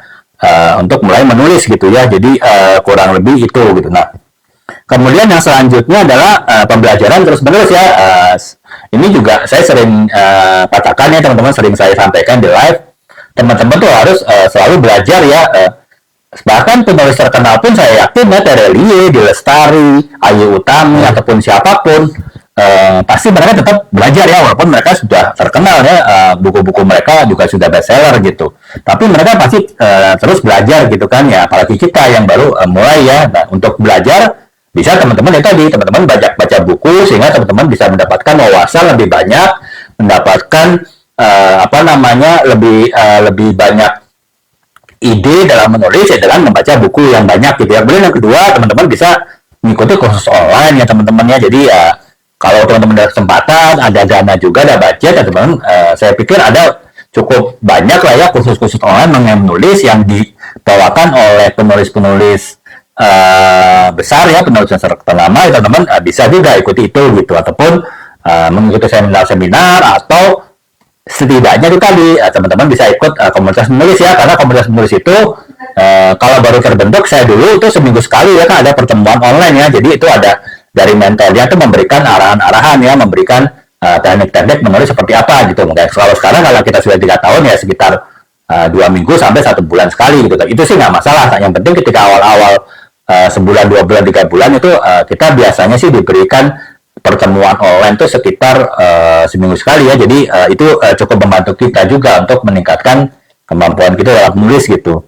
untuk mulai menulis gitu ya. Jadi kurang lebih itu gitu. Nah, kemudian yang selanjutnya adalah pembelajaran terus menerus ya. Ini juga saya sering katakan ya teman-teman, sering saya sampaikan di live. Teman-teman tuh harus selalu belajar ya. Bahkan penulis terkenal pun saya yakin ya, Terelie, Dilestari, Ayu Utami, ataupun siapapun, pasti mereka tetap belajar ya, walaupun mereka sudah terkenal ya, buku-buku mereka juga sudah bestseller gitu. Tapi mereka pasti terus belajar gitu kan ya, apalagi kita yang baru mulai ya. Nah, untuk belajar bisa teman-teman itu teman-teman baca buku, sehingga teman-teman bisa mendapatkan wawasan lebih banyak, mendapatkan lebih banyak ide dalam menulis ya, dengan membaca buku yang banyak gitu ya. Kemudian yang kedua, teman-teman bisa mengikuti kursus online ya teman-teman ya. Jadi ya kalau teman-teman ada kesempatan, ada dana juga, ada budget ya teman-teman, saya pikir ada cukup banyak lah ya kursus-kursus online mengenai menulis yang dibawakan oleh penulis-penulis besar ya, penulis yang ternama ya teman-teman, bisa juga ikuti itu gitu, ataupun mengikuti seminar-seminar, atau setidaknya itu tadi teman-teman bisa ikut komunitas menulis ya, karena komunitas menulis itu kalau baru terbentuk, saya dulu itu seminggu sekali ya kan ada pertemuan online ya. Jadi itu ada dari mentornya itu memberikan arahan-arahan ya, memberikan teknik-teknik menulis seperti apa gitu. Mungkin kalau sekarang kalau kita sudah 3 tahun ya sekitar 2 minggu sampai 1 bulan sekali gitu. Itu sih nggak masalah. Yang penting ketika awal-awal sebulan, 2 bulan, 3 bulan itu kita biasanya sih diberikan pertemuan online itu sekitar seminggu sekali ya. Jadi itu cukup membantu kita juga untuk meningkatkan kemampuan kita dalam menulis gitu.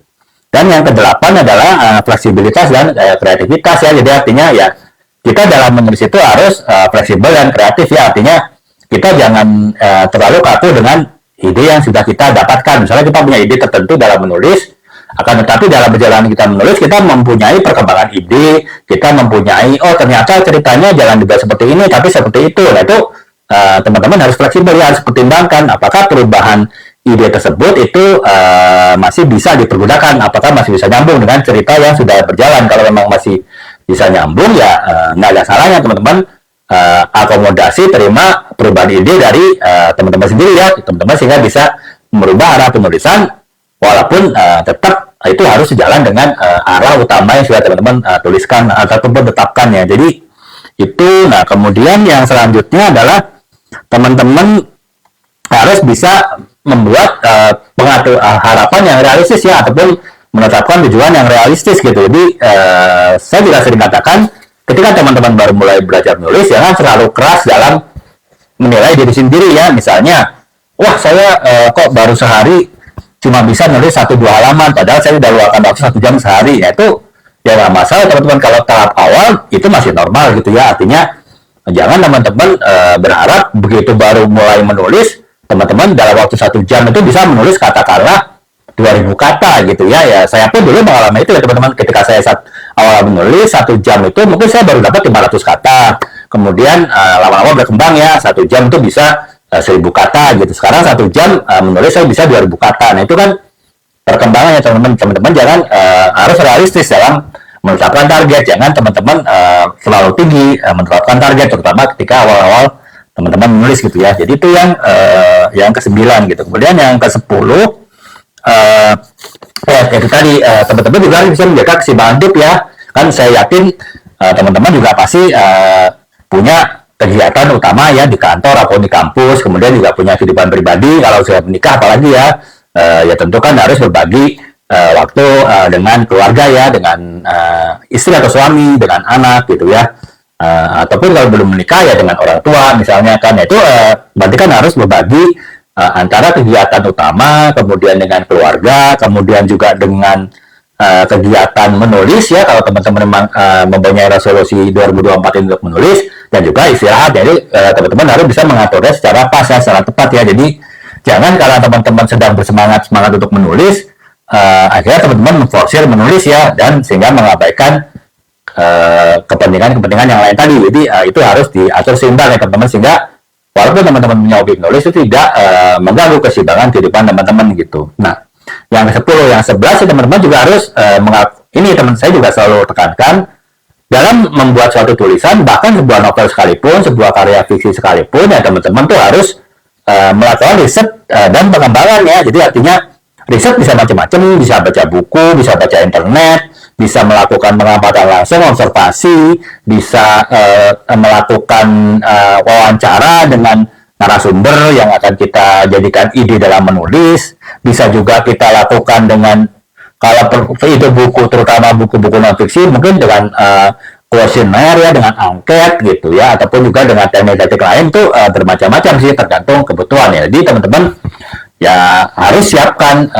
Dan yang kedelapan adalah fleksibilitas dan kreativitas ya. Jadi artinya ya kita dalam menulis itu harus fleksibel dan kreatif ya. Artinya kita jangan terlalu kaku dengan ide yang sudah kita dapatkan. Misalnya kita punya ide tertentu dalam menulis, akan tetapi dalam perjalanan kita menulis, kita mempunyai perkembangan ide, kita mempunyai, oh ternyata ceritanya jangan dibuat seperti ini, tapi seperti itu. Nah itu teman-teman harus fleksibel ya, harus pertimbangkan apakah perubahan ide tersebut itu masih bisa dipergunakan, apakah masih bisa nyambung dengan cerita yang sudah berjalan. Kalau memang masih bisa nyambung ya nggak ada salahnya teman-teman akomodasi, terima perubahan ide dari teman-teman sendiri ya, teman-teman, sehingga bisa merubah arah penulisan, walaupun tetap itu harus sejalan dengan arah utama yang sudah teman-teman tuliskan ataupun tetapkan ya. Jadi itu. Nah kemudian yang selanjutnya adalah teman-teman harus bisa membuat harapan yang realistis ya, ataupun menetapkan tujuan yang realistis gitu. Jadi saya juga sering katakan ketika teman-teman baru mulai belajar menulis, jangan terlalu keras dalam menilai diri sendiri ya. Misalnya, wah saya kok baru sehari cuma bisa nulis 1-2 halaman, padahal saya udah luangkan waktu 1 jam sehari. Ya itu ya nggak masalah teman-teman, kalau tahap awal itu masih normal gitu ya. Artinya jangan teman-teman berharap begitu baru mulai menulis, teman-teman dalam waktu 1 jam itu bisa menulis katakanlah 2000 kata gitu ya. Ya saya pun dulu mengalami itu ya teman-teman. Ketika saya awal menulis 1 jam itu mungkin saya baru dapat 500 kata. Kemudian lama-lama berkembang ya, 1 jam itu bisa 1000 kata gitu. Sekarang 1 jam menulis saya bisa 2000 kata. Nah itu kan perkembangannya teman-teman. Teman-teman jangan harus realistis dalam menetapkan target. Jangan teman-teman terlalu tinggi menetapkan target, terutama ketika awal-awal teman-teman menulis gitu ya. Jadi itu yang ke-9 gitu. Kemudian yang ke-10 itu tadi teman-teman juga bisa menjaga keseimbangan hidup ya. Kan saya yakin teman-teman juga pasti punya kegiatan utama ya di kantor atau di kampus, kemudian juga punya kehidupan pribadi. Kalau sudah menikah apalagi ya, ya tentu kan harus berbagi waktu dengan keluarga ya, dengan istri atau suami, dengan anak gitu ya. Ataupun kalau belum menikah ya dengan orang tua misalnya kan, itu berarti kan harus berbagi antara kegiatan utama, kemudian dengan keluarga, kemudian juga dengan kegiatan menulis ya, kalau teman-teman memang mempunyai resolusi 2024 untuk menulis, dan juga istirahat. Jadi teman-teman harus bisa mengaturnya secara pas ya, secara tepat ya. Jadi jangan karena teman-teman sedang bersemangat untuk menulis, akhirnya teman-teman memforsir menulis ya, dan sehingga mengabaikan kepentingan-kepentingan yang lain tadi. Jadi itu harus diatur seimbang ya teman-teman, sehingga walaupun teman-teman punya hobi menulis itu tidak mengganggu keseimbangan kehidupan teman-teman gitu. Nah, yang ke-10, yang 11 teman-teman juga harus ini teman saya juga selalu tekankan dalam membuat suatu tulisan, bahkan sebuah novel sekalipun, sebuah karya fiksi sekalipun ya teman-teman tuh harus melakukan riset dan pengembangan ya. Jadi artinya riset bisa macam-macam, bisa baca buku, bisa baca internet, bisa melakukan pengamatan langsung, observasi, bisa melakukan wawancara dengan narasumber yang akan kita jadikan ide dalam menulis. Bisa juga kita lakukan dengan, kalau itu buku, terutama buku-buku non-fiksi, mungkin dengan kuesioner ya, dengan angket gitu ya, ataupun juga dengan teknik-teknik lain tuh bermacam-macam sih, tergantung kebutuhan ya. Jadi teman-teman ya harus siapkan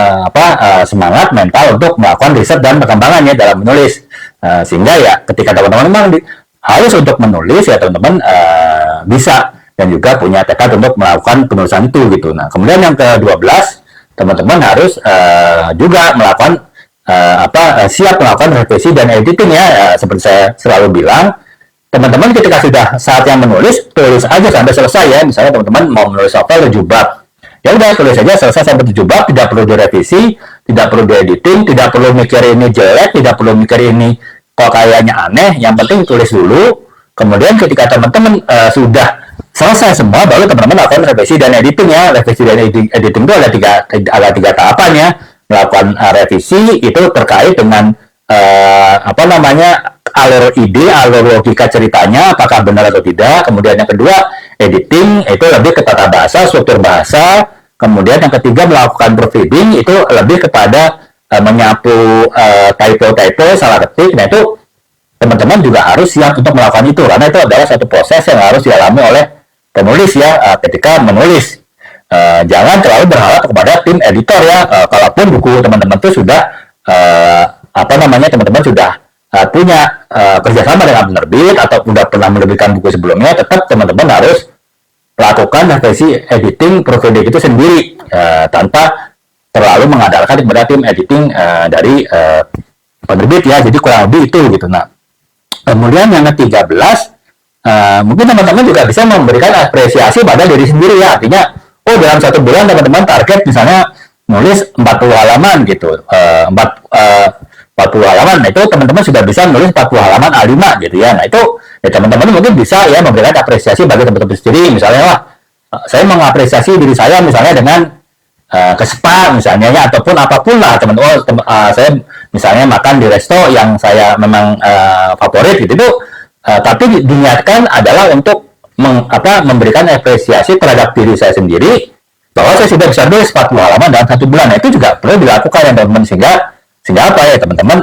semangat mental untuk melakukan riset dan pengembangannya dalam menulis, sehingga ya ketika teman-teman memang harus untuk menulis ya teman-teman bisa dan juga punya tekad untuk melakukan penulisan itu gitu. Nah kemudian yang ke-12 teman-teman harus juga melakukan siap melakukan revisi dan editing ya. Seperti saya selalu bilang, teman-teman ketika sudah saatnya menulis, tulis aja sampai selesai ya. Misalnya teman-teman mau menulis novel 7 bab, ya udah tulis aja selesai sampai 7 bab, tidak perlu direvisi, tidak perlu diediting, tidak perlu mikir ini jelek, tidak perlu mikir ini kok kayaknya aneh. Yang penting tulis dulu. Kemudian ketika teman-teman sudah selesai semua, baru teman-teman lakukan revisi dan editing ya. Revisi dan editing itu ada tiga tahapannya. Melakukan revisi itu terkait dengan alur ide, alur logika ceritanya, apakah benar atau tidak. Kemudian yang kedua, editing itu lebih ke tata bahasa, struktur bahasa. Kemudian yang ketiga, melakukan proofreading itu lebih kepada menyapu typo-typo, salah ketik. Nah itu teman-teman juga harus siap untuk melakukan itu, karena itu adalah satu proses yang harus dialami oleh penulis ya ketika menulis. Jangan terlalu berharap kepada tim editor ya. Kalaupun buku teman-teman itu sudah teman-teman sudah punya kerjasama dengan penerbit atau sudah pernah menerbitkan buku sebelumnya, tetap teman-teman harus lakukan revisi, editing, proofreading itu sendiri tanpa terlalu mengandalkan kepada tim editing dari penerbit ya. Jadi kurang lebih itu gitu. Nah kemudian yang ke-13, mungkin teman-teman juga bisa memberikan apresiasi pada diri sendiri ya. Artinya, dalam 1 bulan teman-teman target misalnya nulis 40 halaman gitu, 40 halaman. Nah itu teman-teman sudah bisa nulis 40 halaman A5 gitu ya. Nah itu ya teman-teman mungkin bisa ya memberikan apresiasi bagi teman-teman sendiri. Misalnya, saya mengapresiasi diri saya misalnya dengan ke spa misalnya ya, ataupun apapun lah teman-teman. Saya misalnya makan di resto yang saya memang favorit gitu, tapi diniatkan adalah untuk memberikan apresiasi terhadap diri saya sendiri bahwa saya sudah bisa nulis 40 halaman dalam 1 bulan. Nah, itu juga perlu dilakukan ya teman-teman, sehingga apa ya teman-teman,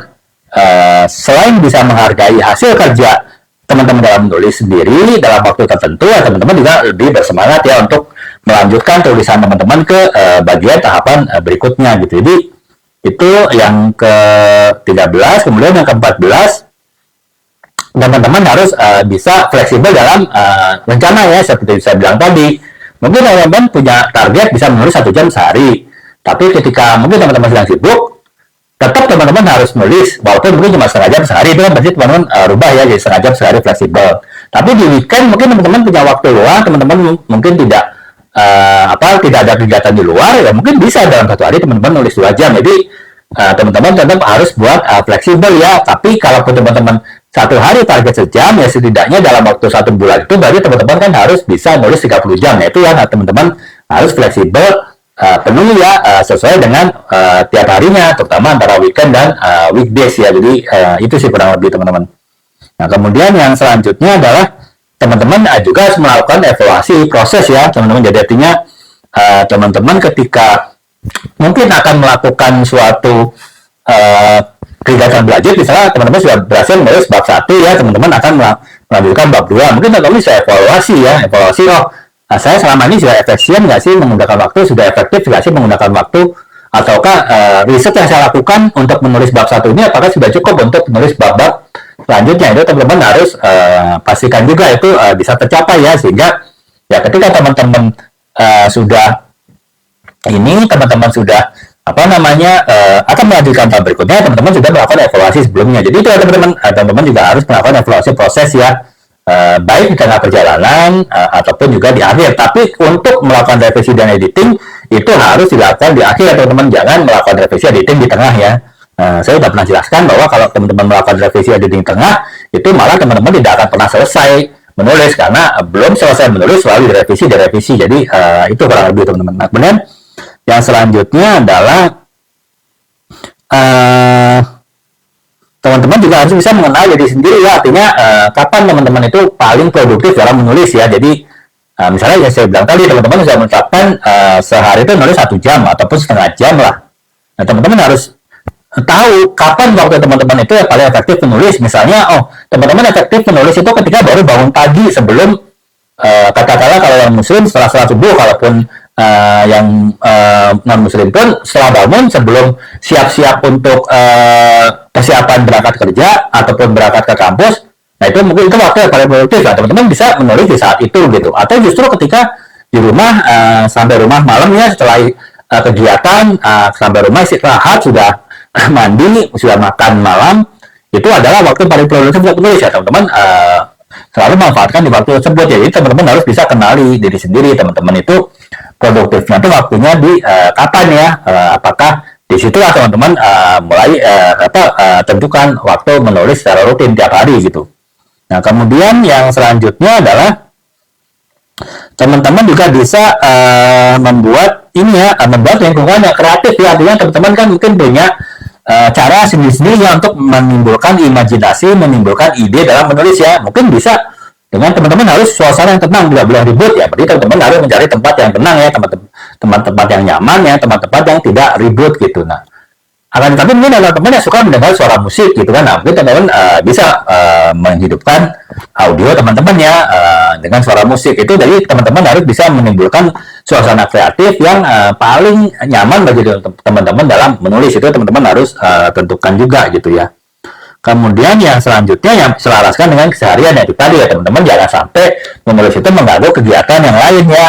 selain bisa menghargai hasil kerja teman-teman dalam menulis sendiri dalam waktu tertentu, ya teman-teman juga lebih bersemangat ya untuk melanjutkan tulisan teman-teman ke bagian tahapan berikutnya gitu. Jadi itu yang ke-13. Kemudian yang ke-14, teman-teman harus bisa fleksibel dalam rencana ya, seperti saya bilang tadi. Mungkin teman-teman punya target bisa menulis 1 jam sehari, tapi ketika mungkin teman-teman sedang sibuk, tetap teman-teman harus menulis, walaupun mungkin cuma setengah jam sehari, itu kan berarti teman-teman rubah ya jadi setengah jam sehari fleksibel. Tapi di weekend mungkin teman-teman punya waktu luang, teman-teman mungkin tidak tidak ada kegiatan di luar, ya mungkin bisa dalam 1 hari teman-teman nulis 2 jam. Jadi teman-teman tetap harus buat fleksibel ya. Tapi kalaupun teman-teman 1 hari target sejam, ya setidaknya dalam waktu 1 bulan itu berarti teman-teman kan harus bisa nulis 30 jam. Nah itu ya teman-teman harus fleksibel penuh ya, sesuai dengan tiap harinya, terutama antara weekend dan weekdays ya. Jadi itu sih kurang lebih teman-teman. Nah kemudian yang selanjutnya adalah teman-teman juga harus melakukan evaluasi proses ya teman-teman. Jadi artinya teman-teman ketika mungkin akan melakukan suatu kegiatan belajar, misalnya teman-teman sudah berhasil menulis bab 1 ya, teman-teman akan melanjutkan bab 2. Mungkin teman-teman bisa evaluasi ya, saya selama ini sudah efisien nggak sih menggunakan waktu, sudah efektif nggak sih menggunakan waktu, ataukah riset yang saya lakukan untuk menulis bab 1 ini apakah sudah cukup untuk menulis bab-bab selanjutnya. Itu teman-teman harus pastikan juga itu bisa tercapai ya, sehingga ya ketika teman-teman sudah akan melanjutkan tahap berikutnya, teman-teman sudah melakukan evaluasi sebelumnya. Jadi itu ya teman-teman juga harus melakukan evaluasi proses ya, baik di tengah perjalanan ataupun juga di akhir. Tapi untuk melakukan revisi dan editing itu harus dilakukan di akhir ya teman-teman, jangan melakukan revisi editing di tengah ya. Saya sudah pernah jelaskan bahwa kalau teman-teman melakukan revisi editing tengah, itu malah teman-teman tidak akan pernah selesai menulis, karena belum selesai menulis lalu direvisi. Jadi itu kurang lebih teman-teman. Nah, kemudian yang selanjutnya adalah teman-teman juga harus bisa mengenal diri sendiri ya, artinya kapan teman-teman itu paling produktif dalam menulis ya. Jadi misalnya yang saya bilang tadi, teman-teman sudah menetapkan sehari itu menulis 1 jam ataupun setengah jam lah. Nah teman-teman harus tahu kapan waktu teman-teman itu yang paling efektif menulis. Misalnya teman-teman efektif menulis itu ketika baru bangun pagi sebelum katakanlah kalau yang muslim setelah salat subuh, kalaupun yang non muslim pun setelah bangun sebelum siap-siap untuk persiapan berangkat kerja ataupun berangkat ke kampus. Nah itu mungkin itu waktu yang paling produktif lah, teman-teman bisa menulis di saat itu gitu. Atau justru ketika di rumah sampai rumah malam ya, setelah kegiatan sampai rumah istirahat, sudah mandi, sudah makan malam, itu adalah waktu paling produktif untuk menulis ya teman-teman. Selalu manfaatkan di waktu tersebut ya. Jadi teman-teman harus bisa kenali diri sendiri, teman-teman itu produktifnya itu waktunya di kapan ya, apakah di situlah teman-teman mulai tentukan waktu menulis secara rutin tiap hari gitu. Nah kemudian yang selanjutnya adalah teman-teman juga bisa membuat lingkungan yang kreatif ya. Artinya teman-teman kan mungkin punya cara sendiri-sendiri ya untuk menimbulkan imajinasi, menimbulkan ide dalam menulis ya. Mungkin bisa dengan teman-teman harus suasana yang tenang, tidak boleh ribut ya. Berarti teman-teman harus mencari tempat yang tenang ya, tempat yang nyaman ya, tempat-tempat yang tidak ribut gitu. Nah, akan tetapi mungkin ada teman yang suka mendengar suara musik gitu kan. Nah, mungkin teman-teman bisa menghidupkan audio teman-teman ya dengan suara musik. Itu jadi teman-teman harus bisa menimbulkan suasana kreatif yang paling nyaman bagi teman-teman dalam menulis. Itu teman-teman harus tentukan juga gitu ya. Kemudian yang selanjutnya yang selaraskan dengan keseharian ya, tadi ya teman-teman, jangan sampai menulis itu mengganggu kegiatan yang lain ya.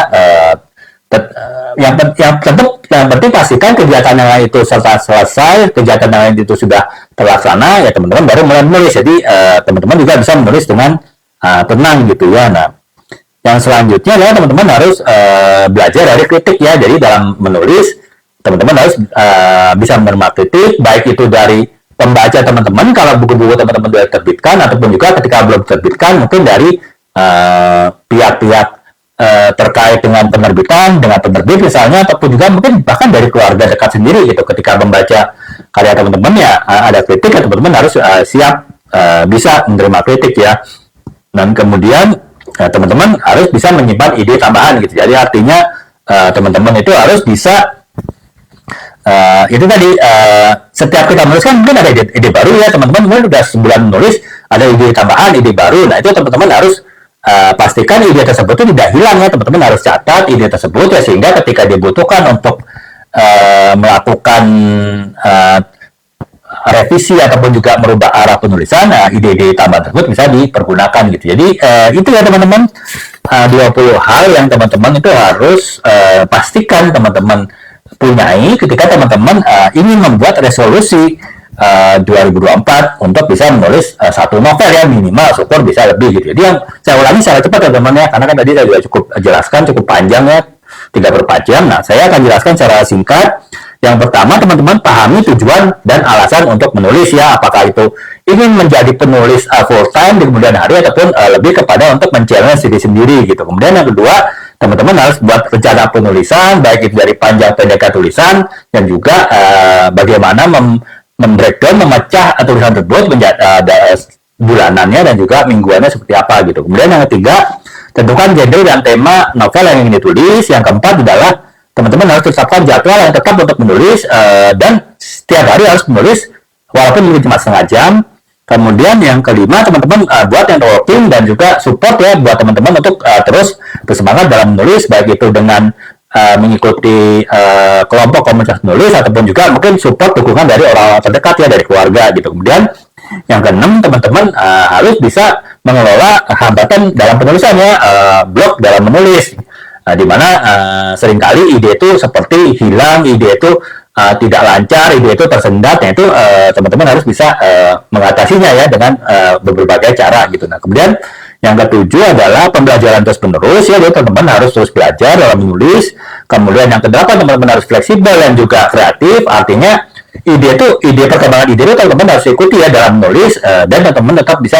Yang penting pastikan kegiatan yang lain itu selesai, kegiatan yang lain itu sudah terlaksana ya teman-teman baru mulai menulis. Jadi teman-teman juga bisa menulis dengan tenang gitu ya. Nah yang selanjutnya adalah teman-teman harus belajar dari kritik ya. Jadi dalam menulis teman-teman harus bisa menerima kritik, baik itu dari pembaca teman-teman kalau buku-buku teman-teman sudah terbitkan, ataupun juga ketika belum terbitkan mungkin dari pihak-pihak terkait dengan penerbitan, dengan penerbit misalnya, ataupun juga mungkin bahkan dari keluarga dekat sendiri gitu. Ketika membaca karya teman-teman ya ada kritik ya, teman-teman harus siap bisa menerima kritik ya. Dan kemudian teman-teman harus bisa menyimpan ide tambahan gitu. Jadi artinya teman-teman itu harus bisa itu tadi setiap kita menulis kan mungkin ada ide baru ya teman-teman, mungkin udah sebulan menulis ada ide tambahan, ide baru. Nah itu teman-teman harus pastikan ide tersebut itu tidak hilang ya, teman-teman harus catat ide tersebut ya, sehingga ketika dibutuhkan untuk melakukan revisi ataupun juga merubah arah penulisan, ide-ide tambahan tersebut bisa dipergunakan gitu. Jadi itu ya teman-teman, 20 hal yang teman-teman itu harus pastikan teman-teman punyai ketika teman-teman ingin membuat resolusi 2024 untuk bisa menulis satu novel ya, minimal, syukur bisa lebih gitu. Jadi yang saya ulangi secara cepat teman-teman ya, karena kan tadi saya juga cukup jelaskan cukup panjang ya, 3/4 jam. Nah, saya akan jelaskan secara singkat. Yang pertama, teman-teman pahami tujuan dan alasan untuk menulis ya, apakah itu ingin menjadi penulis full time di kemudian hari ataupun lebih kepada untuk men-challenge diri sendiri gitu. Kemudian yang kedua, teman-teman harus buat rencana penulisan, baik itu dari panjang pendek tulisan dan juga bagaimana membreakdown, memecah tulisan tersebut menjadi bulanannya dan juga mingguannya seperti apa gitu. Kemudian yang ketiga, tentukan genre dan tema novel yang ingin ditulis. Yang keempat adalah teman-teman harus tetapkan jadwal yang tetap untuk menulis dan setiap hari harus menulis walaupun mungkin cuma setengah jam. Kemudian yang kelima, teman-teman buat networking dan juga support ya buat teman-teman untuk terus bersemangat dalam menulis, baik itu dengan mengikuti kelompok komunitas menulis ataupun juga mungkin support dukungan dari orang-orang terdekat ya, dari keluarga gitu. Kemudian yang keenam, teman-teman harus bisa mengelola hambatan dalam penulisannya, blok dalam menulis. Di mana seringkali ide itu seperti hilang, ide itu tidak lancar, ide itu tersendat. Nah itu teman-teman harus bisa mengatasinya ya dengan berbagai cara gitu. Nah kemudian yang ketujuh adalah pembelajaran terus-menerus ya, jadi teman-teman harus terus belajar dalam menulis. Kemudian yang kedelapan, teman-teman harus fleksibel dan juga kreatif, artinya ide perkembangan ide itu teman-teman harus ikuti ya dalam menulis, dan teman-teman tetap bisa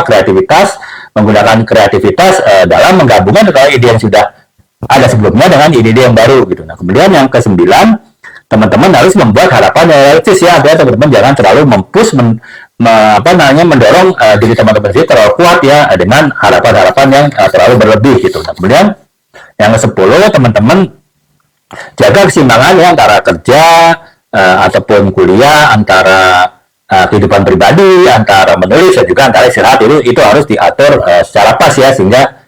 kreativitas, menggunakan kreativitas dalam menggabungkan antara ide yang sudah ada sebelumnya dengan ide-ide yang baru gitu. Nah kemudian yang kesembilan, teman-teman harus membuat harapan yang realistis ya, agar teman-teman jangan terlalu mendorong diri teman-teman sendiri terlalu kuat ya dengan harapan-harapan yang terlalu berlebih gitu. Nah kemudian yang ke-10, teman-teman jaga keseimbangan ya antara kerja ataupun kuliah, antara kehidupan pribadi, antara menulis dan juga antara istirahat. Itu harus diatur secara pas ya, sehingga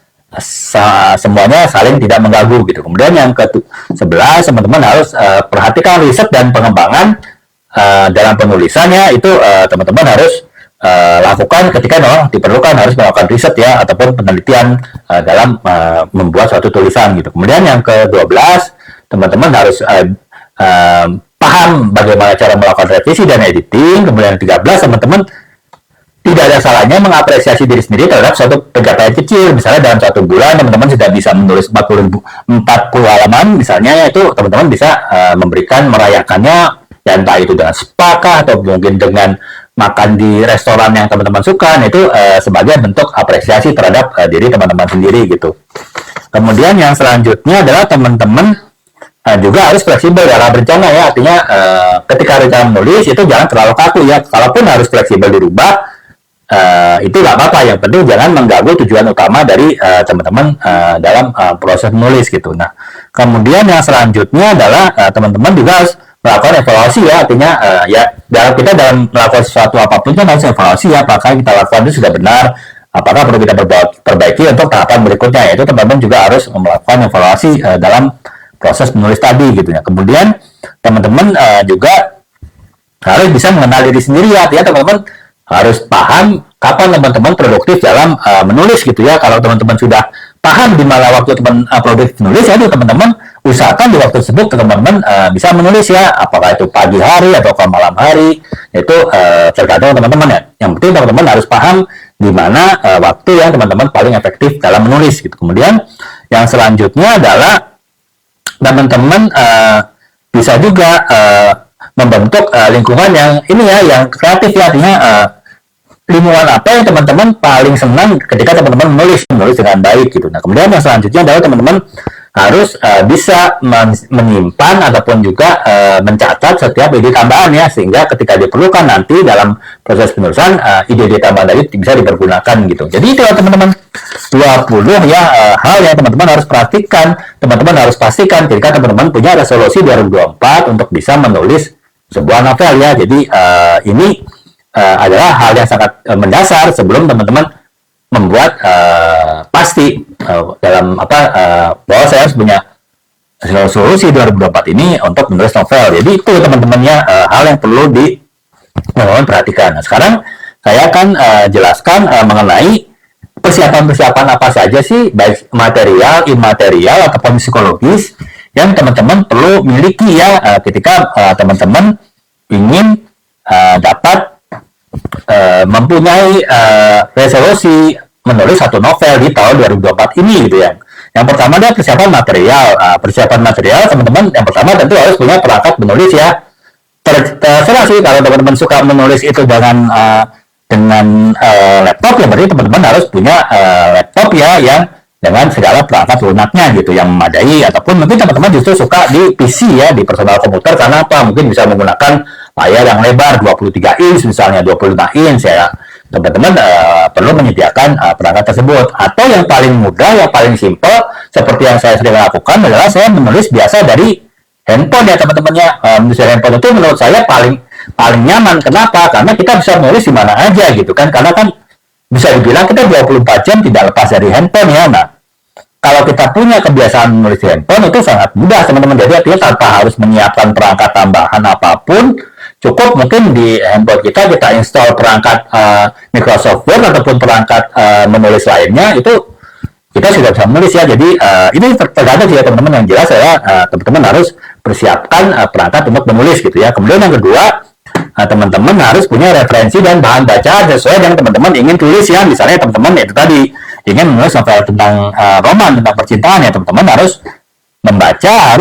semuanya saling tidak mengganggu gitu. Kemudian yang ke-11, teman-teman harus perhatikan riset dan pengembangan dalam penulisannya. Itu teman-teman harus lakukan ketika memang diperlukan, harus melakukan riset ya ataupun penelitian dalam membuat suatu tulisan gitu. Kemudian yang ke-12, teman-teman harus paham bagaimana cara melakukan revisi dan editing. Kemudian yang 13, teman-teman tidak ada salahnya mengapresiasi diri sendiri terhadap suatu pencapaian kecil. Misalnya dalam 1 bulan teman-teman sudah bisa menulis 40 halaman misalnya, itu teman-teman bisa merayakannya ya, entah itu dengan spa kah, atau mungkin dengan makan di restoran yang teman-teman suka. Itu sebagai bentuk apresiasi terhadap diri teman-teman sendiri gitu. Kemudian yang selanjutnya adalah teman-teman juga harus fleksibel dalam rencana ya, artinya ketika rencana menulis itu jangan terlalu kaku ya, kalaupun harus fleksibel dirubah itu nggak apa-apa, yang penting jangan mengganggu tujuan utama dari teman-teman dalam proses menulis gitu. Nah kemudian yang selanjutnya adalah teman-teman juga harus melakukan evaluasi ya, artinya ya dalam melakukan sesuatu apapun kan harus evaluasi ya, apakah kita lakukan itu sudah benar, apakah perlu kita perbaiki untuk tahapan berikutnya. Itu teman-teman juga harus melakukan evaluasi dalam proses menulis tadi gitu ya. Kemudian teman-teman juga harus bisa mengenal diri sendiri ya, artinya teman-teman harus paham kapan teman-teman produktif dalam menulis gitu ya. Kalau teman-teman sudah paham di mana waktu teman produktif menulis ya, itu teman-teman usahakan di waktu tersebut teman-teman bisa menulis ya, apakah itu pagi hari atau malam hari, itu tergantung teman-teman ya. Yang penting teman-teman harus paham di mana waktu yang teman-teman paling efektif dalam menulis gitu. Kemudian yang selanjutnya adalah teman-teman bisa juga membentuk lingkungan yang ini ya, yang kreatif ya, artinya lingkungan apa yang teman-teman paling senang ketika teman-teman menulis dengan baik gitu. Nah kemudian yang selanjutnya adalah teman-teman harus bisa menyimpan ataupun juga mencatat setiap ide tambahan ya, sehingga ketika diperlukan nanti dalam proses penulisan ide-ide tambahan tadi bisa dipergunakan gitu. Jadi itu ya teman-teman, 20 ya hal yang teman-teman harus perhatikan, teman-teman harus pastikan ketika teman-teman punya resolusi 2024 untuk bisa menulis sebuah novel ya. Jadi ini adalah hal yang sangat mendasar sebelum teman-teman membuat pasti dalam bahwa saya harus punya resolusi 2024 ini untuk menulis novel. Jadi itu teman-temannya hal yang perlu teman-teman perhatikan. Nah, sekarang saya akan jelaskan mengenai persiapan-persiapan apa saja sih, baik material, imaterial, ataupun psikologis yang teman-teman perlu miliki ya ketika teman-teman ingin dapat mempunyai resolusi menulis satu novel di tahun 2024 ini gitu ya. Yang pertama adalah persiapan material. Persiapan material teman-teman yang pertama tentu harus punya perangkat menulis ya. Terserah sih kalau teman-teman suka menulis itu dengan laptop ya, berarti teman-teman harus punya laptop ya yang dengan segala perangkat lunaknya gitu yang memadai, ataupun mungkin teman-teman justru suka di PC ya, di personal komputer. Karena apa? Mungkin bisa menggunakan layar yang lebar 23 inch misalnya, 25 inch ya. Teman-teman perlu menyediakan perangkat tersebut. Atau yang paling mudah, yang paling simple seperti yang saya sering lakukan adalah saya menulis biasa dari handphone ya teman-temannya. Menulis dari handphone itu menurut saya paling nyaman. Kenapa? Karena kita bisa menulis di mana aja gitu kan. Karena kan bisa dibilang kita 24 jam tidak lepas dari handphone ya. Nah, kalau kita punya kebiasaan menulis di handphone itu sangat mudah teman-teman. Jadi artinya tanpa harus menyiapkan perangkat tambahan apapun, cukup mungkin di handphone kita install perangkat Microsoft Word ataupun perangkat menulis lainnya, itu kita sudah bisa menulis ya. Jadi ini tergantung ya teman-teman. Yang jelas saya teman-teman harus persiapkan perangkat untuk menulis gitu ya. Kemudian yang kedua, teman-teman harus punya referensi dan bahan bacaan sesuai dengan teman-teman ingin tulis ya. Misalnya teman-teman itu tadi ingin menulis novel tentang roman, tentang percintaan ya, teman-teman harus membaca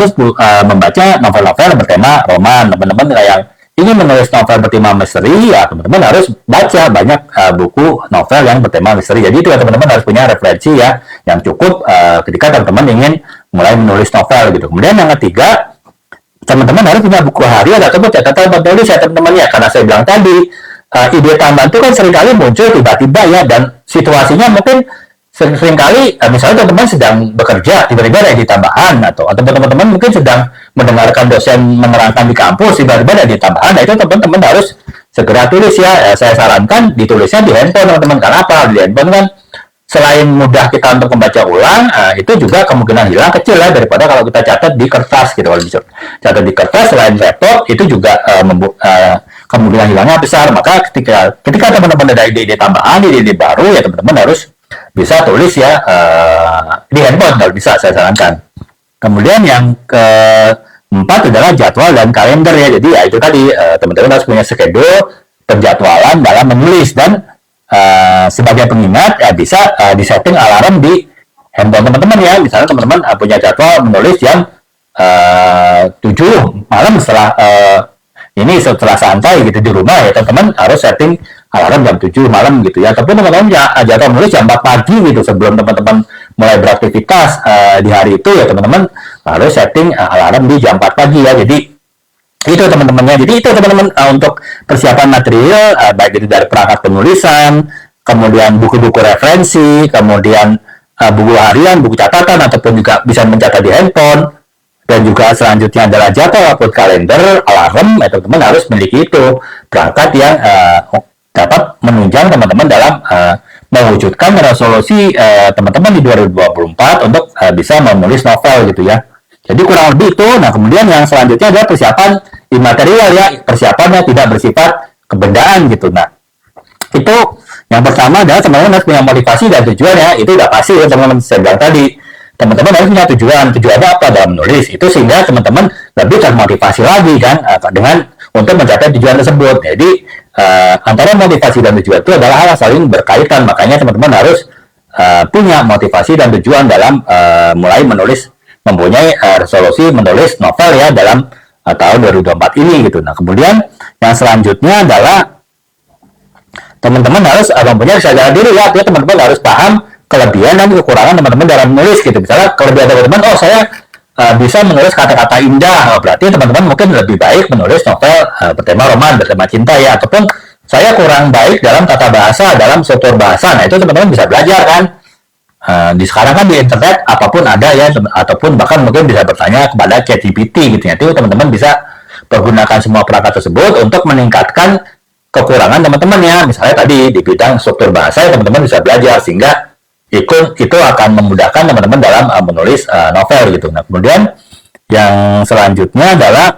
novel-novel bertema roman. Teman-teman yang ingin menulis novel bertema misteri ya, teman-teman harus baca banyak buku novel yang bertema misteri. Jadi itu ya teman-teman harus punya referensi ya yang cukup ketika teman-teman ingin mulai menulis novel gitu. Kemudian yang ketiga, teman-teman harus punya buku harian ataupun catatan penulis ya teman-teman ya. Karena saya bilang tadi ide tambahan itu kan seringkali muncul tiba-tiba ya, dan situasinya mungkin seringkali misalnya teman-teman sedang bekerja, tiba-tiba ada ide tambahan, atau teman-teman mungkin sedang mendengarkan dosen menerangkan di kampus, tiba-tiba ada ide tambahan. Nah, itu teman-teman harus segera tulis ya. Saya sarankan ditulisnya di handphone teman-teman. Karena apa? Di handphone kan selain mudah kita untuk membaca ulang, itu juga kemungkinan hilang kecil ya daripada kalau kita catat di kertas gitu. Kalau catat di kertas selain laptop itu juga kemungkinan hilangnya besar. Maka ketika teman-teman ada ide-ide tambahan, ide-ide baru ya, teman-teman harus bisa tulis ya di handphone kalau bisa, saya sarankan. Kemudian yang keempat adalah jadwal dan kalender ya. Jadi ya itu tadi teman-teman harus punya schedule, penjadwalan dalam menulis, dan sebagai pengingat ya bisa disetting alarm di handphone teman-teman ya. Misalnya teman-teman punya jadwal menulis jam 7 malam setelah santai gitu di rumah ya, teman-teman harus setting alarm jam 7 malam gitu ya. Tapi teman-teman jadwal menulis jam 4 pagi gitu sebelum teman-teman mulai beraktivitas di hari itu ya, teman-teman harus setting alarm di jam 4 pagi ya. Jadi itu teman-temannya. Jadi itu teman-teman untuk persiapan material baik itu dari perangkat penulisan, kemudian buku-buku referensi, kemudian buku harian, buku catatan, ataupun juga bisa mencatat di handphone, dan juga selanjutnya adalah jadwal ataupun kalender, alarm. Teman-teman harus memiliki itu perangkat yang dapat menunjang teman-teman dalam mewujudkan resolusi teman-teman di 2024 untuk bisa menulis novel gitu ya. Jadi kurang lebih itu. Nah, kemudian yang selanjutnya adalah persiapan imaterial ya. Persiapannya tidak bersifat kebendaan gitu. Nah, itu yang pertama adalah teman-teman harus punya motivasi dan tujuan ya. Itu udah pasti ya teman-teman, saya bilang tadi. Teman-teman harus punya tujuan. Tujuannya apa dalam menulis? Itu sehingga teman-teman lebih termotivasi lagi kan dengan untuk mencapai tujuan tersebut. Jadi antara motivasi dan tujuan itu adalah hal yang saling berkaitan. Makanya teman-teman harus punya motivasi dan tujuan dalam mulai menulis, mempunyai resolusi menulis novel ya dalam tahun 2024 ini gitu. Nah, kemudian yang selanjutnya adalah teman-teman harus mempunyai kesadaran diri ya. Artinya teman-teman harus paham kelebihan dan kekurangan teman-teman dalam menulis gitu. Misalnya kelebihan teman-teman, oh saya bisa menulis kata-kata indah, berarti teman-teman mungkin lebih baik menulis novel bertema roman, bertema cinta ya, ataupun saya kurang baik dalam tata bahasa, dalam struktur bahasa. Nah itu teman-teman bisa belajar kan. Di sekarang kan di internet apapun ada ya, ataupun bahkan mungkin bisa bertanya kepada ChatGPT gitu ya. Itu teman-teman bisa pergunakan semua perangkat tersebut untuk meningkatkan kekurangan teman-teman ya. Misalnya tadi di bidang struktur bahasa ya, teman-teman bisa belajar sehingga itu akan memudahkan teman-teman dalam menulis novel gitu. Nah kemudian yang selanjutnya adalah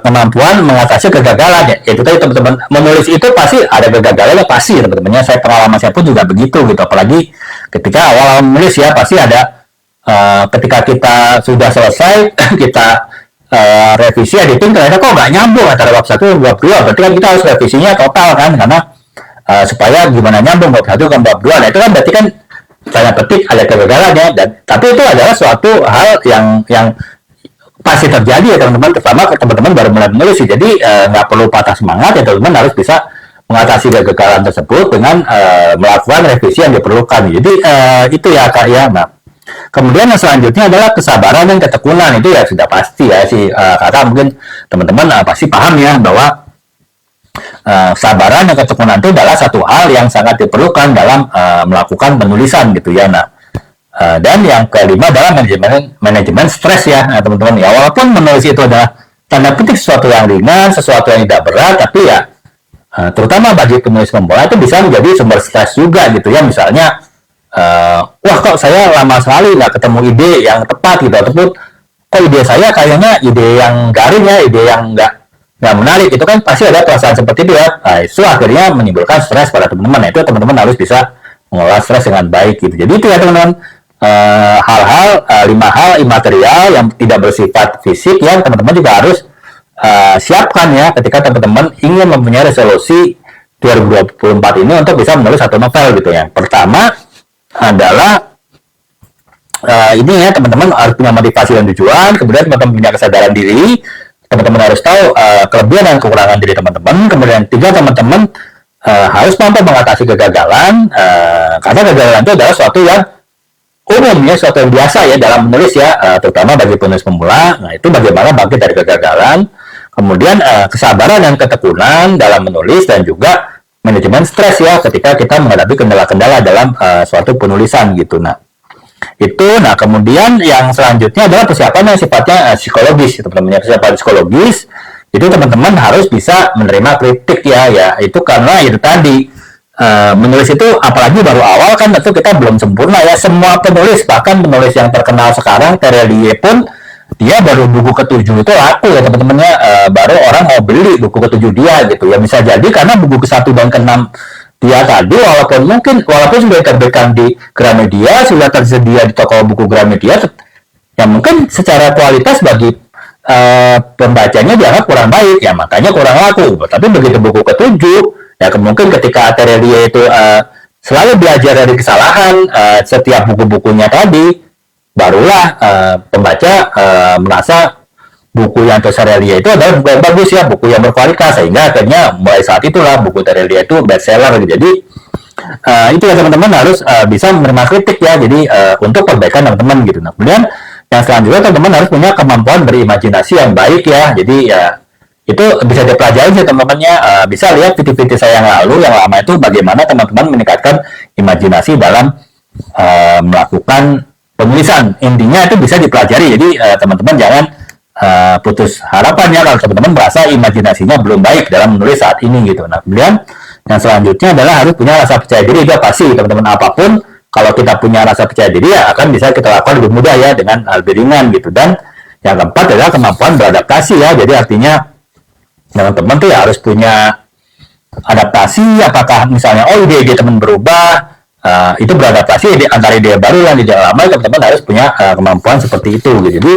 kemampuan mengatasi kegagalan ya. Itu tadi teman-teman, menulis itu pasti ada kegagalan, pasti teman-temannya. Saya pengalaman saya pun juga begitu gitu. Apalagi ketika awal menulis ya, pasti ada ketika kita sudah selesai kita revisi editing, ternyata kok nggak nyambung antara bab 1 dan bab 2. Berarti kan kita harus revisinya total kan, karena supaya gimana nyambung bab 1 ke bab 2. Nah itu kan berarti kan tanda petik ada kegagalan ya. Tapi itu adalah suatu hal yang pasti terjadi ya teman-teman, terutama teman-teman baru mulai menulis. Jadi nggak perlu patah semangat ya teman-teman, harus bisa mengatasi kegagalan tersebut dengan melakukan revisi yang diperlukan. Jadi itu ya Kak ya. Nah kemudian yang selanjutnya adalah kesabaran dan ketekunan. Itu ya sudah pasti ya si Kakak mungkin teman-teman pasti paham ya bahwa kesabaran dan ketekunan itu adalah satu hal yang sangat diperlukan dalam melakukan penulisan gitu ya. Nah dan yang kelima adalah manajemen stres ya teman-teman ya. Walaupun menulis itu adalah tanda petik sesuatu yang ringan, sesuatu yang tidak berat, tapi ya terutama bagi penulis pemula itu bisa menjadi sumber stres juga gitu ya. Misalnya wah kok saya lama sekali nggak ketemu ide yang tepat gitu, ataupun kok ide saya kayaknya ide yang garing ya, ide yang nggak menarik. Itu kan pasti ada perasaan seperti itu ya. Nah, itu akhirnya menimbulkan stres pada teman-teman. Nah itu teman-teman harus bisa mengelola stres dengan baik gitu. Jadi itu ya teman-teman, hal-hal 5 hal imaterial yang tidak bersifat fisik yang teman-teman juga harus siapkan ya ketika teman-teman ingin mempunyai resolusi 2024 ini untuk bisa menulis satu novel gitu ya. Pertama adalah ini ya teman-teman harus punya motivasi dan tujuan, kemudian teman-teman punya kesadaran diri, teman-teman harus tahu kelebihan dan kekurangan diri teman-teman, kemudian 3 teman-teman harus mampu mengatasi kegagalan, karena kegagalan itu adalah suatu yang umumnya suatu yang biasa ya dalam menulis ya, terutama bagi penulis pemula. Nah itu bagaimana bangkit dari kegagalan, kemudian kesabaran dan ketekunan dalam menulis, dan juga manajemen stres ya ketika kita menghadapi kendala-kendala dalam suatu penulisan gitu. Nah itu, nah kemudian yang selanjutnya adalah persiapan yang sifatnya psikologis teman-teman. Persiapan psikologis itu teman-teman harus bisa menerima kritik ya itu karena itu tadi menulis itu apalagi baru awal kan, tentu kita belum sempurna ya. Semua penulis, bahkan penulis yang terkenal sekarang, Terelie pun dia baru buku ke-7 itu laku ya teman-temannya, baru orang mau beli buku ke-7 dia gitu ya. Bisa jadi karena buku ke-1 dan ke-6 dia tadi walaupun sudah diterbitkan di Gramedia, sudah tersedia di toko buku Gramedia, yang mungkin secara kualitas bagi pembacanya dianggap kurang baik ya, makanya kurang laku. Tapi begitu buku ke-7 ya, mungkin ketika Terelie itu selalu belajar dari kesalahan setiap buku-bukunya tadi, barulah pembaca merasa buku yang Terelie itu adalah buku yang bagus ya, buku yang berkualitas, sehingga akhirnya mulai saat itulah buku Terelie itu bestseller gitu. Jadi itu ya teman-teman harus bisa menerima kritik ya, jadi untuk perbaikan teman-teman gitu. Nah kemudian yang selanjutnya teman-teman harus punya kemampuan berimajinasi yang baik ya. Jadi ya itu bisa dipelajari sih teman-temannya, bisa lihat video-video saya yang lama itu bagaimana teman-teman meningkatkan imajinasi dalam melakukan penulisan. Intinya itu bisa dipelajari, jadi teman-teman jangan putus harapan ya kalau teman-teman merasa imajinasinya belum baik dalam menulis saat ini gitu. Nah kemudian yang selanjutnya adalah harus punya rasa percaya diri. Itu pasti teman-teman, apapun kalau kita punya rasa percaya diri ya akan bisa kita lakukan lebih mudah ya, dengan lebih ringan gitu. Dan yang keempat adalah kemampuan beradaptasi ya. Jadi artinya teman-teman tuh ya harus punya adaptasi. Apakah misalnya ide teman berubah, itu beradaptasi antara ide baru dan ide lama, teman-teman harus punya kemampuan seperti itu gitu. Jadi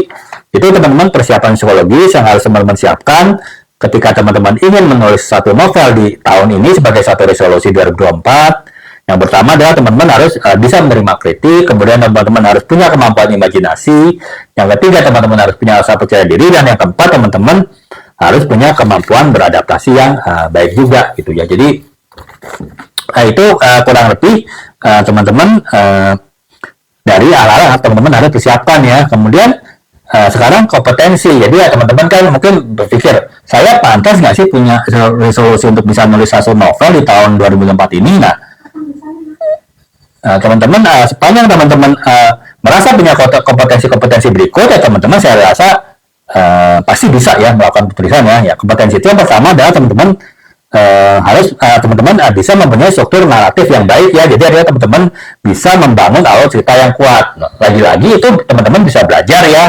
itu teman-teman persiapan psikologis yang harus teman-teman siapkan ketika teman-teman ingin menulis satu novel di tahun ini sebagai satu resolusi 2024. Yang pertama adalah teman-teman harus bisa menerima kritik, kemudian teman-teman harus punya kemampuan imajinasi, yang ketiga teman-teman harus punya rasa percaya diri, dan yang keempat teman-teman harus punya kemampuan beradaptasi yang baik juga gitu ya. Jadi Itu kurang lebih teman-teman dari hal-hal teman-teman harus persiapkan ya. Kemudian sekarang kompetensi. Jadi ya teman-teman kan mungkin berpikir, saya pantas nggak sih punya resolusi untuk bisa nulis satu novel di tahun 2004 ini? Nah, teman-teman sepanjang teman-teman merasa punya kompetensi-kompetensi berikut ya teman-teman, saya rasa pasti bisa ya melakukan penulisan ya. Kompetensi itu yang pertama adalah teman-teman harus teman-teman bisa mempunyai struktur naratif yang baik ya. Jadi adalah teman-teman bisa membangun alur cerita yang kuat. Nah, lagi-lagi itu teman-teman bisa belajar ya,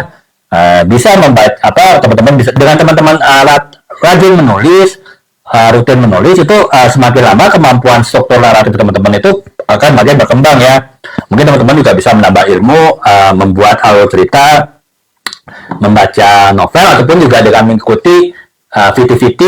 bisa membaca teman-teman bisa dengan teman-teman rajin menulis, rutin menulis itu semakin lama kemampuan struktur naratif teman-teman itu akan makin berkembang ya. Mungkin teman-teman juga bisa menambah ilmu, membuat alur cerita, membaca novel, ataupun juga dengan mengikuti VT-VT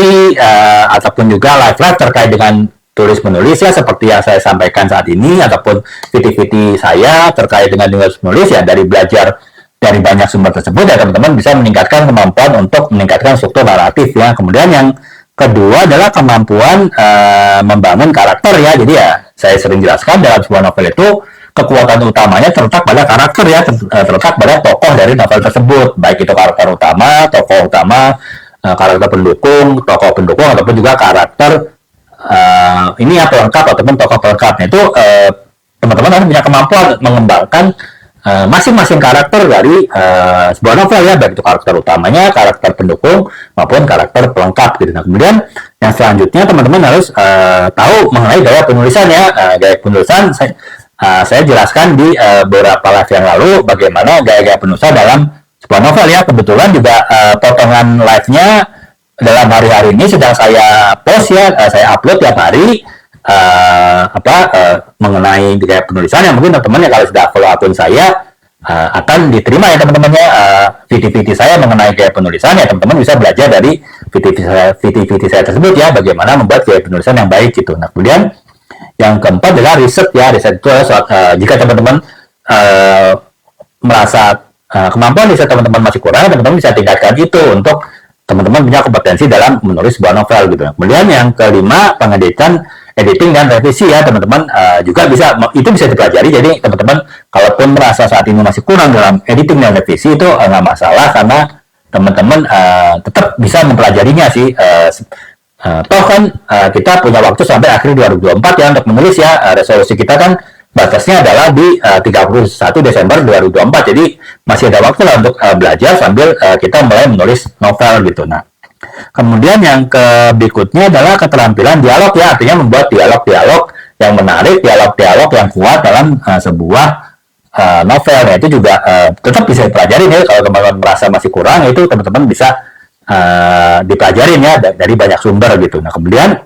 ataupun juga live terkait dengan tulis menulis ya, seperti yang saya sampaikan saat ini, ataupun VT-VT saya terkait dengan tulis menulis ya. Dari belajar dari banyak sumber tersebut ya teman-teman bisa meningkatkan kemampuan untuk meningkatkan struktur naratif ya. Kemudian yang kedua adalah kemampuan membangun karakter ya. Jadi ya saya sering jelaskan dalam sebuah novel itu kekuatan utamanya terletak pada karakter ya, terletak pada tokoh dari novel tersebut, baik itu karakter utama, tokoh utama, karakter pendukung, tokoh pendukung, ataupun juga karakter ini ya pelengkap ataupun tokoh pelengkap. Itu teman-teman harus punya kemampuan mengembangkan masing-masing karakter dari sebuah novel ya, baik itu karakter utamanya, karakter pendukung, maupun karakter pelengkap gitu. Nah, kemudian yang selanjutnya teman-teman harus tahu mengenai gaya penulisan ya. Gaya penulisan saya jelaskan di beberapa live yang lalu bagaimana gaya-gaya penulisan dalam sebuah novel ya. Kebetulan juga potongan live-nya dalam hari-hari ini sedang saya post ya, saya upload tiap hari mengenai gaya penulisan yang mungkin teman-teman ya kalau sudah follow akun saya akan diterima ya teman-temannya VT-VT saya mengenai gaya penulisan ya. Teman-teman bisa belajar dari VT-VT saya tersebut ya, bagaimana membuat gaya penulisan yang baik gitu. Nah, kemudian yang keempat adalah riset ya. Riset itu jika teman-teman merasa kemampuan riset teman-teman masih kurang, teman-teman bisa tingkatkan itu untuk teman-teman punya kompetensi dalam menulis sebuah novel gitu. Kemudian yang kelima, pengeditan, editing dan revisi ya teman-teman juga itu bisa dipelajari. Jadi teman-teman kalaupun merasa saat ini masih kurang dalam editing dan revisi itu nggak masalah, karena teman-teman tetap bisa mempelajarinya sih. Toh kan kita punya waktu sampai akhir 2024 ya untuk menulis ya. Resolusi kita kan batasnya adalah di 31 Desember 2024. Jadi masih ada waktu lah untuk belajar sambil kita mulai menulis novel gitu. Nah, kemudian yang berikutnya adalah keterampilan dialog ya, artinya membuat dialog-dialog yang menarik, dialog-dialog yang kuat dalam sebuah novel. Nah, itu juga tetap bisa dipelajari ya. Kalau teman-teman merasa masih kurang, itu teman-teman bisa dipelajarin ya dari banyak sumber gitu. Nah, kemudian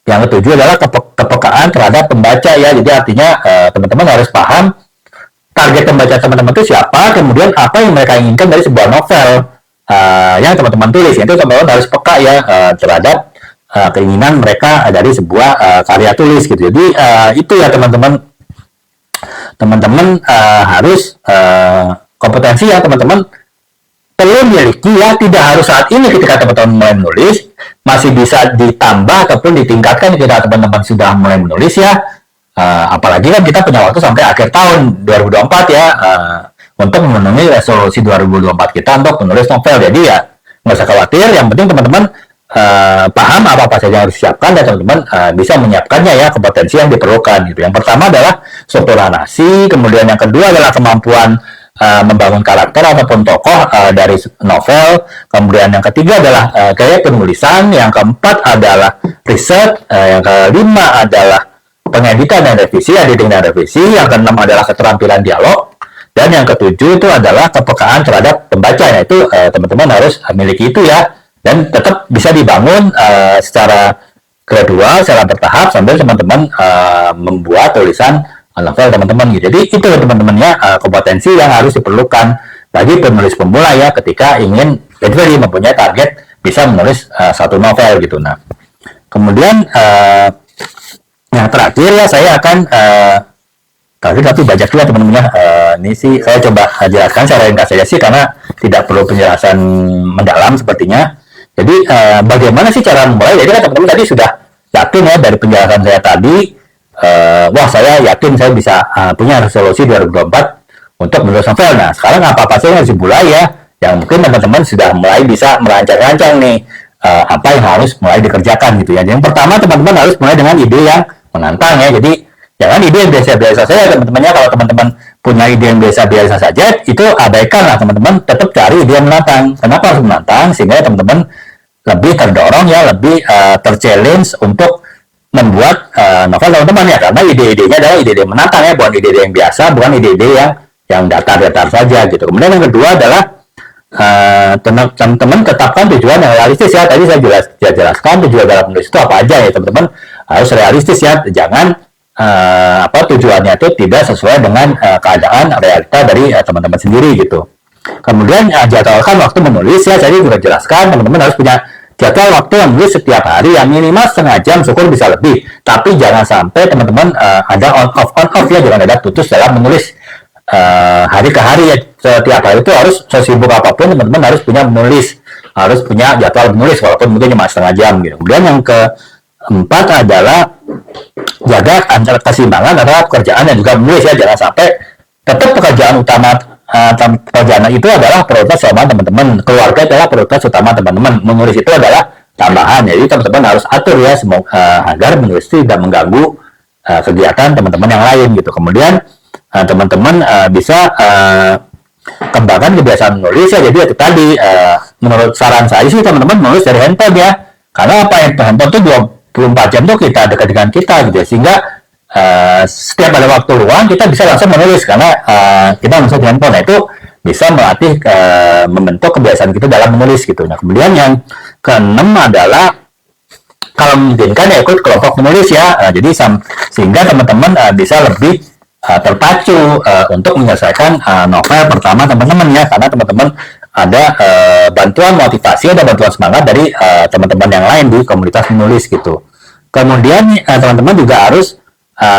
yang ketujuh adalah kepekaan terhadap pembaca ya. Jadi artinya teman-teman harus paham target pembaca teman-teman itu siapa, kemudian apa yang mereka inginkan dari sebuah novel yang teman-teman tulis. Itu teman-teman harus peka ya terhadap keinginan mereka dari sebuah karya tulis gitu. Jadi itu ya teman-teman harus kompetensi ya teman-teman perlu miliki ya. Tidak harus saat ini ketika teman-teman mulai menulis, masih bisa ditambah ataupun ditingkatkan ketika teman-teman sudah mulai menulis ya. Apalagi kan kita punya waktu sampai akhir tahun 2024 ya untuk memenuhi resolusi 2024 kita untuk menulis novel. Jadi ya nggak usah khawatir, yang penting teman-teman paham apa saja yang harus disiapkan dan teman-teman bisa menyiapkannya ya, kompetensi yang diperlukan gitu. Yang pertama adalah struktur narasi, kemudian yang kedua adalah kemampuan membangun karakter ataupun tokoh dari novel, kemudian yang ketiga adalah gaya penulisan, yang keempat adalah riset, yang kelima adalah pengeditan dan revisi, editing dan revisi, yang keenam adalah keterampilan dialog, dan yang ketujuh itu adalah kepekaan terhadap pembaca. Nah, itu teman-teman harus miliki itu ya, dan tetap bisa dibangun secara gradual, secara bertahap sambil teman-teman membuat tulisan novel teman-teman gitu. Jadi itu teman-temannya kompetensi yang harus diperlukan bagi penulis pemula ya, ketika ingin jadi mempunyai target bisa menulis satu novel gitu. Nah, kemudian yang terakhir ya saya akan tapi banyak juga teman-temannya ini sih saya coba jelaskan secara ringkas saja sih, karena tidak perlu penjelasan mendalam sepertinya. Jadi bagaimana sih cara memulai? Jadi kan teman-teman tadi sudah yakin ya dari penjelasan saya tadi, wah saya yakin saya bisa punya resolusi 2024 untuk menulis novel. Nah sekarang apa-apa saja harus dimulai ya, yang mungkin teman-teman sudah mulai bisa merancang-rancang nih apa yang harus mulai dikerjakan gitu ya. Yang pertama teman-teman harus mulai dengan ide yang menantang ya. Jadi jangan ide yang biasa-biasa saja teman-temannya. Kalau teman-teman punya ide yang biasa-biasa saja, itu abaikan lah teman-teman. Tetap cari ide yang menantang. Kenapa harus menantang? Sehingga teman-teman lebih terdorong ya, lebih terchallenge untuk membuat novel teman-teman ya. Karena ide-idenya adalah ide-ide menantang ya, bukan ide-ide yang biasa, bukan ide-ide yang datar-datar saja gitu. Kemudian yang kedua adalah teman-teman tetapkan tujuan yang realistis ya. Tadi saya jelaskan tujuan dalam menulis itu apa aja ya teman-teman, harus realistis ya. Jangan tujuannya itu tidak sesuai dengan keadaan realita dari teman-teman sendiri gitu. Kemudian jadwalkan waktu menulis ya. Saya juga jelaskan teman-teman harus punya jadwal waktu yang menulis setiap hari yang minimal setengah jam, syukur bisa lebih. Tapi jangan sampai teman-teman ada on off ya, jangan ada putus dalam menulis hari ke hari ya. Setiap hari itu harus sesibuk apapun teman-teman harus punya menulis, harus punya jadwal menulis walaupun mungkin cuma setengah jam gitu. Kemudian yang keempat adalah jaga antara keseimbangan antara pekerjaan dan juga menulis ya. Jangan sampai tetap pekerjaan utama pekerjaan itu adalah prioritas utama teman-teman, keluarga adalah prioritas utama teman-teman, menulis itu adalah tambahan. Jadi teman-teman harus atur ya agar menulis itu tidak mengganggu kegiatan teman-teman yang lain gitu. Kemudian teman-teman bisa kembangkan kebiasaan menulis ya. Jadi itu tadi menurut saran saya sih teman-teman menulis dari handphone ya. Karena apa yang handphone itu 24 jam tuh kita dekat dengan kita gitu ya. Sehingga setiap ada waktu luang kita bisa langsung menulis karena kita menulis di handphone. Nah, itu bisa melatih membentuk kebiasaan kita dalam menulis gitu. Nah, kemudian yang keenam adalah kalau memungkinkan ya ikut kelompok menulis ya. Jadi sehingga teman-teman bisa lebih terpacu untuk menyelesaikan novel pertama teman-teman ya, karena teman-teman ada bantuan motivasi, ada bantuan semangat dari teman-teman yang lain di komunitas menulis gitu. Kemudian teman-teman juga harus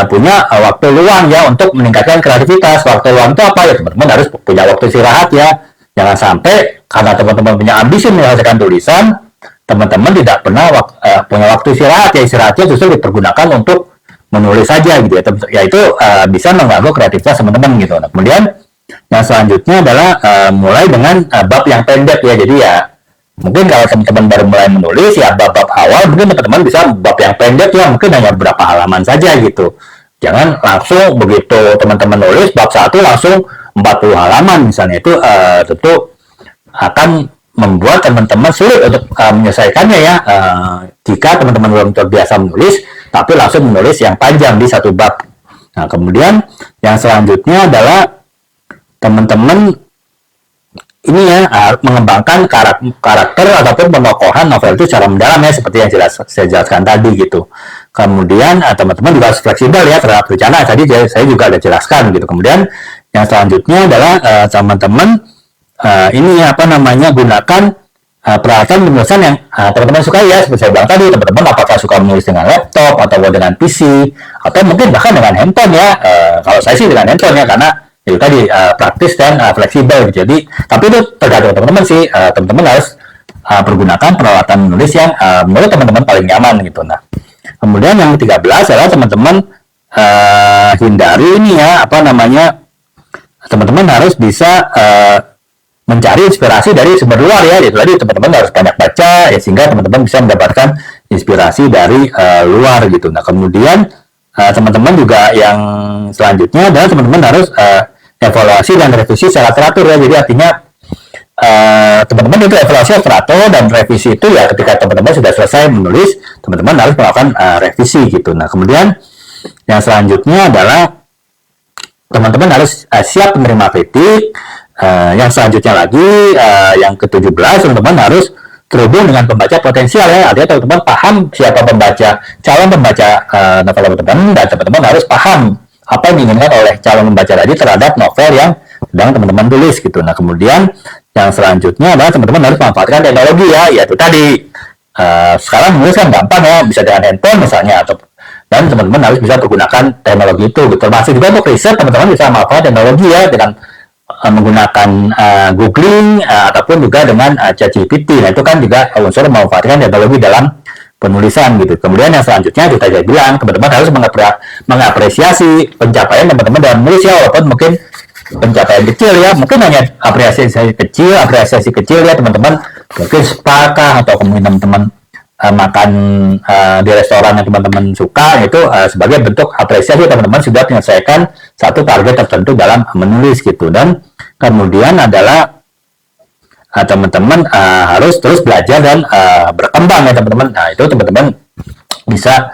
punya waktu luang ya untuk meningkatkan kreativitas. Waktu luang itu apa ya? Teman-teman harus punya waktu istirahat ya. Jangan sampai karena teman-teman punya ambisi menyelesaikan tulisan, teman-teman tidak pernah punya waktu istirahat ya. Istirahatnya justru dipergunakan untuk menulis saja gitu ya. Yaitu bisa mengganggu kreativitas teman-teman gitu. Nah, kemudian yang selanjutnya adalah mulai dengan bab yang pendek ya. Jadi ya mungkin kalau teman-teman baru mulai menulis ya bab-bab awal, mungkin teman-teman bisa bab yang pendek ya, mungkin hanya beberapa halaman saja gitu. Jangan langsung begitu teman-teman nulis bab 1 langsung 40 halaman misalnya. Itu tentu akan membuat teman-teman sulit untuk menyelesaikannya ya. Jika teman-teman belum terbiasa menulis tapi langsung menulis yang panjang di satu bab. Nah, kemudian yang selanjutnya adalah teman-teman ini ya mengembangkan karakter ataupun penokohan novel itu secara mendalam ya, seperti yang saya jelaskan tadi gitu. Kemudian teman-teman juga harus fleksibel ya terhadap rencana. Tadi saya juga ada jelaskan gitu. Kemudian yang selanjutnya adalah teman-teman ini gunakan peralatan penulisan yang teman-teman suka ya. Seperti saya bilang tadi, teman-teman apakah suka menulis dengan laptop atau dengan PC atau mungkin bahkan dengan handphone ya. Kalau saya sih dengan handphone ya, karena itu tadi praktis dan fleksibel gitu. Jadi tapi itu tergantung teman-teman sih. Teman-teman harus pergunakan peralatan menulis yang menurut teman-teman paling nyaman gitu. Nah, kemudian yang 13 adalah teman-teman hindari ini ya teman-teman harus bisa mencari inspirasi dari sumber luar ya. Itu tadi teman-teman harus banyak baca ya, sehingga teman-teman bisa mendapatkan inspirasi dari luar gitu. Nah, kemudian teman-teman juga yang selanjutnya adalah teman-teman harus evaluasi dan revisi secara teratur ya. Jadi artinya teman-teman itu evaluasi teratur dan revisi itu ya ketika teman-teman sudah selesai menulis, teman-teman harus melakukan revisi gitu. Nah, kemudian yang selanjutnya adalah teman-teman harus siap menerima kritik. Yang selanjutnya lagi yang ke-17, teman-teman harus terhubung dengan pembaca potensial ya. Artinya teman-teman paham siapa calon pembaca novel teman-teman, dan teman-teman harus paham apa yang diinginkan oleh calon pembaca tadi terhadap novel yang sedang teman-teman tulis gitu. Nah, kemudian yang selanjutnya adalah teman-teman harus memanfaatkan teknologi ya. Yaitu tadi sekarang menulis kan gampang ya, bisa dengan handphone misalnya, dan teman-teman harus bisa menggunakan teknologi itu gitu. Termasuk juga untuk riset, teman-teman bisa memanfaatkan teknologi ya dengan menggunakan googling ataupun juga dengan ChatGPT. Nah, itu kan juga unsur memanfaatkan teknologi dalam penulisan gitu. Kemudian yang selanjutnya kita saya bilang teman-teman harus mengapresiasi pencapaian teman-teman dalam menulis ya, walaupun mungkin pencapaian kecil ya, mungkin hanya apresiasi kecil ya teman-teman, mungkin spa atau kemudian teman-teman makan di restoran yang teman-teman suka, itu sebagai bentuk apresiasi teman-teman sudah menyelesaikan satu target tertentu dalam menulis gitu. Dan kemudian adalah teman-teman harus terus belajar dan berkembang ya teman-teman. Nah itu teman-teman bisa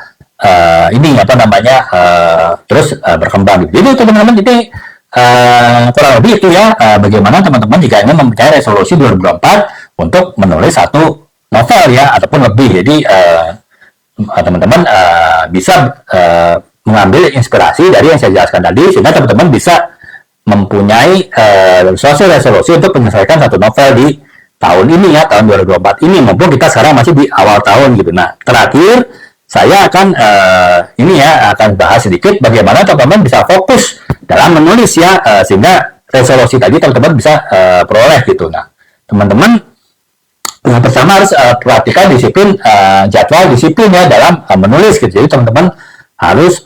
terus berkembang. Jadi teman-teman ini kurang lebih itu ya, bagaimana teman-teman jika ingin mempunyai resolusi 2024 untuk menulis satu novel ya ataupun lebih. Jadi teman-teman bisa mengambil inspirasi dari yang saya jelaskan tadi, sehingga teman-teman bisa mempunyai suatu resolusi untuk menyelesaikan satu novel di tahun ini ya, tahun 2024 ini, maupun kita sekarang masih di awal tahun gitu. Nah terakhir saya akan akan bahas sedikit bagaimana teman-teman bisa fokus dalam menulis ya, sehingga resolusi tadi teman-teman bisa peroleh gitu. Nah teman-teman yang pertama harus perhatikan disiplin, jadwal disiplin ya dalam menulis gitu. Jadi teman-teman harus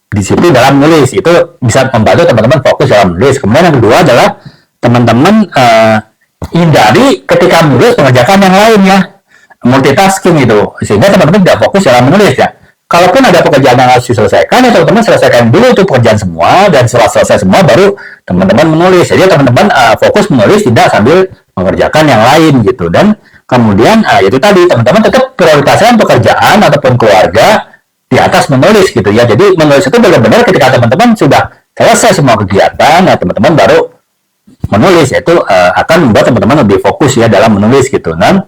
disiplin dalam menulis, itu bisa membantu teman-teman fokus dalam menulis. Kemudian yang kedua adalah teman-teman hindari ketika menulis mengerjakan yang lain ya, multitasking itu, sehingga teman-teman tidak fokus dalam menulis ya. Kalaupun ada pekerjaan yang harus diselesaikan ya teman-teman selesaikan dulu itu pekerjaan semua, dan setelah selesai semua baru teman-teman menulis. Jadi teman-teman fokus menulis, tidak sambil mengerjakan yang lain gitu. Dan kemudian itu tadi teman-teman tetap prioritaskan pekerjaan ataupun keluarga di atas menulis gitu ya. Jadi menulis itu benar-benar ketika teman-teman sudah selesai semua kegiatan ya teman-teman baru menulis, itu akan membuat teman-teman lebih fokus ya dalam menulis gitu. Dan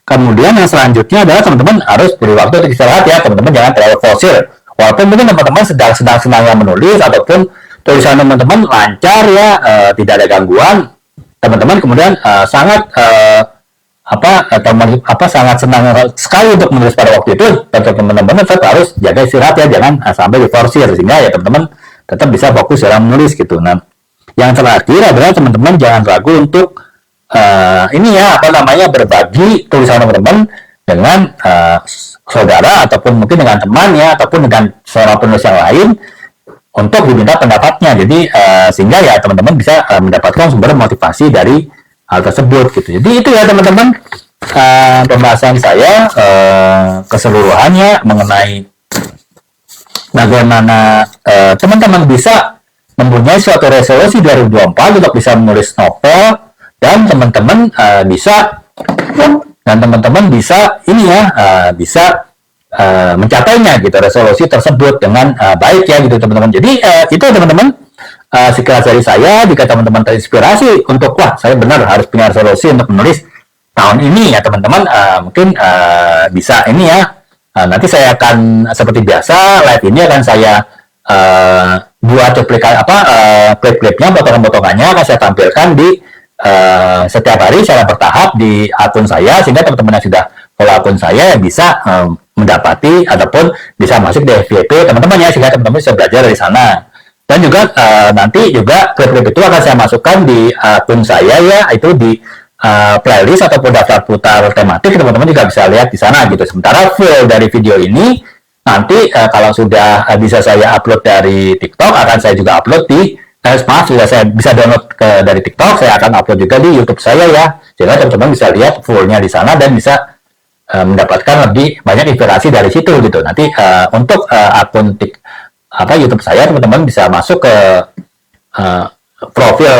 kemudian yang selanjutnya adalah teman-teman harus beri waktu untuk istirahat ya, teman-teman jangan terlalu fosil. Walaupun mungkin teman-teman sedang senang-senangnya menulis ataupun tulisan teman-teman lancar ya, tidak ada gangguan, teman-teman kemudian sangat sangat senang sekali untuk menulis pada waktu itu, teman-teman tetap harus jaga istirahat ya, jangan sampai diforsir, sehingga ya teman-teman tetap bisa fokus dalam menulis gitu. Nah yang terakhir adalah teman-teman jangan ragu untuk berbagi tulisan teman-teman dengan saudara ataupun mungkin dengan teman ya, ataupun dengan seorang penulis yang lain untuk diminta pendapatnya. Jadi sehingga ya teman-teman bisa mendapatkan sumber motivasi dari hal tersebut gitu. Jadi itu ya teman-teman pembahasan saya keseluruhannya mengenai bagaimana teman-teman bisa mempunyai suatu resolusi 2024 untuk bisa menulis novel, dan teman-teman bisa bisa mencapainya gitu, resolusi tersebut dengan baik ya gitu teman-teman. Jadi itu teman-teman sekilas dari saya. Jika teman-teman terinspirasi untuk saya benar harus punya resolusi untuk menulis tahun ini ya teman-teman, mungkin bisa nanti saya akan seperti biasa live ini akan saya buat klip-klipnya, potongan-potongannya akan saya tampilkan di setiap hari secara bertahap di akun saya, sehingga teman-teman yang sudah follow akun saya yang bisa mendapati ataupun bisa masuk di FYP teman-teman ya, sehingga teman-teman bisa belajar dari sana. Dan juga nanti juga klip-klip itu akan saya masukkan di akun saya ya, itu di playlist ataupun daftar putar tematik, teman-teman juga bisa lihat di sana gitu. Sementara full dari video ini nanti kalau sudah bisa saya upload dari TikTok, akan saya juga upload di sudah saya bisa download dari TikTok, saya akan upload juga di YouTube saya ya, sehingga teman-teman bisa lihat fullnya di sana dan bisa mendapatkan lebih banyak inspirasi dari situ gitu. Nanti untuk akun YouTube saya, teman-teman bisa masuk ke profil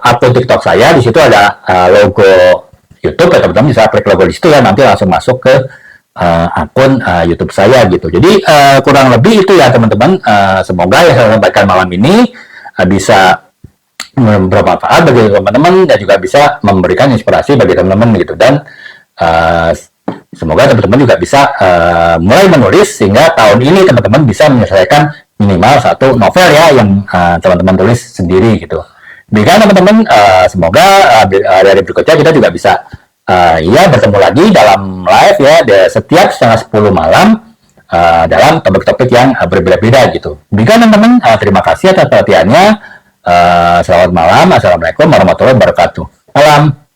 akun TikTok saya, di situ ada logo YouTube ya, teman-teman bisa klik logo di situ ya, nanti langsung masuk ke akun YouTube saya gitu. Jadi kurang lebih itu ya teman-teman. Semoga yang saya sampaikan malam ini bisa bermanfaat bagi teman-teman dan juga bisa memberikan inspirasi bagi teman-teman gitu. Dan semoga teman-teman juga bisa mulai menulis sehingga tahun ini teman-teman bisa menyelesaikan minimal satu novel ya yang teman-teman tulis sendiri gitu. Demikian teman-teman, semoga dari berikutnya kita juga bisa bertemu lagi dalam live ya setiap setengah 10 malam dalam topik-topik yang berbeda-beda gitu. Demikian teman-teman, terima kasih atas perhatiannya. Selamat malam, assalamualaikum warahmatullahi wabarakatuh. Malam.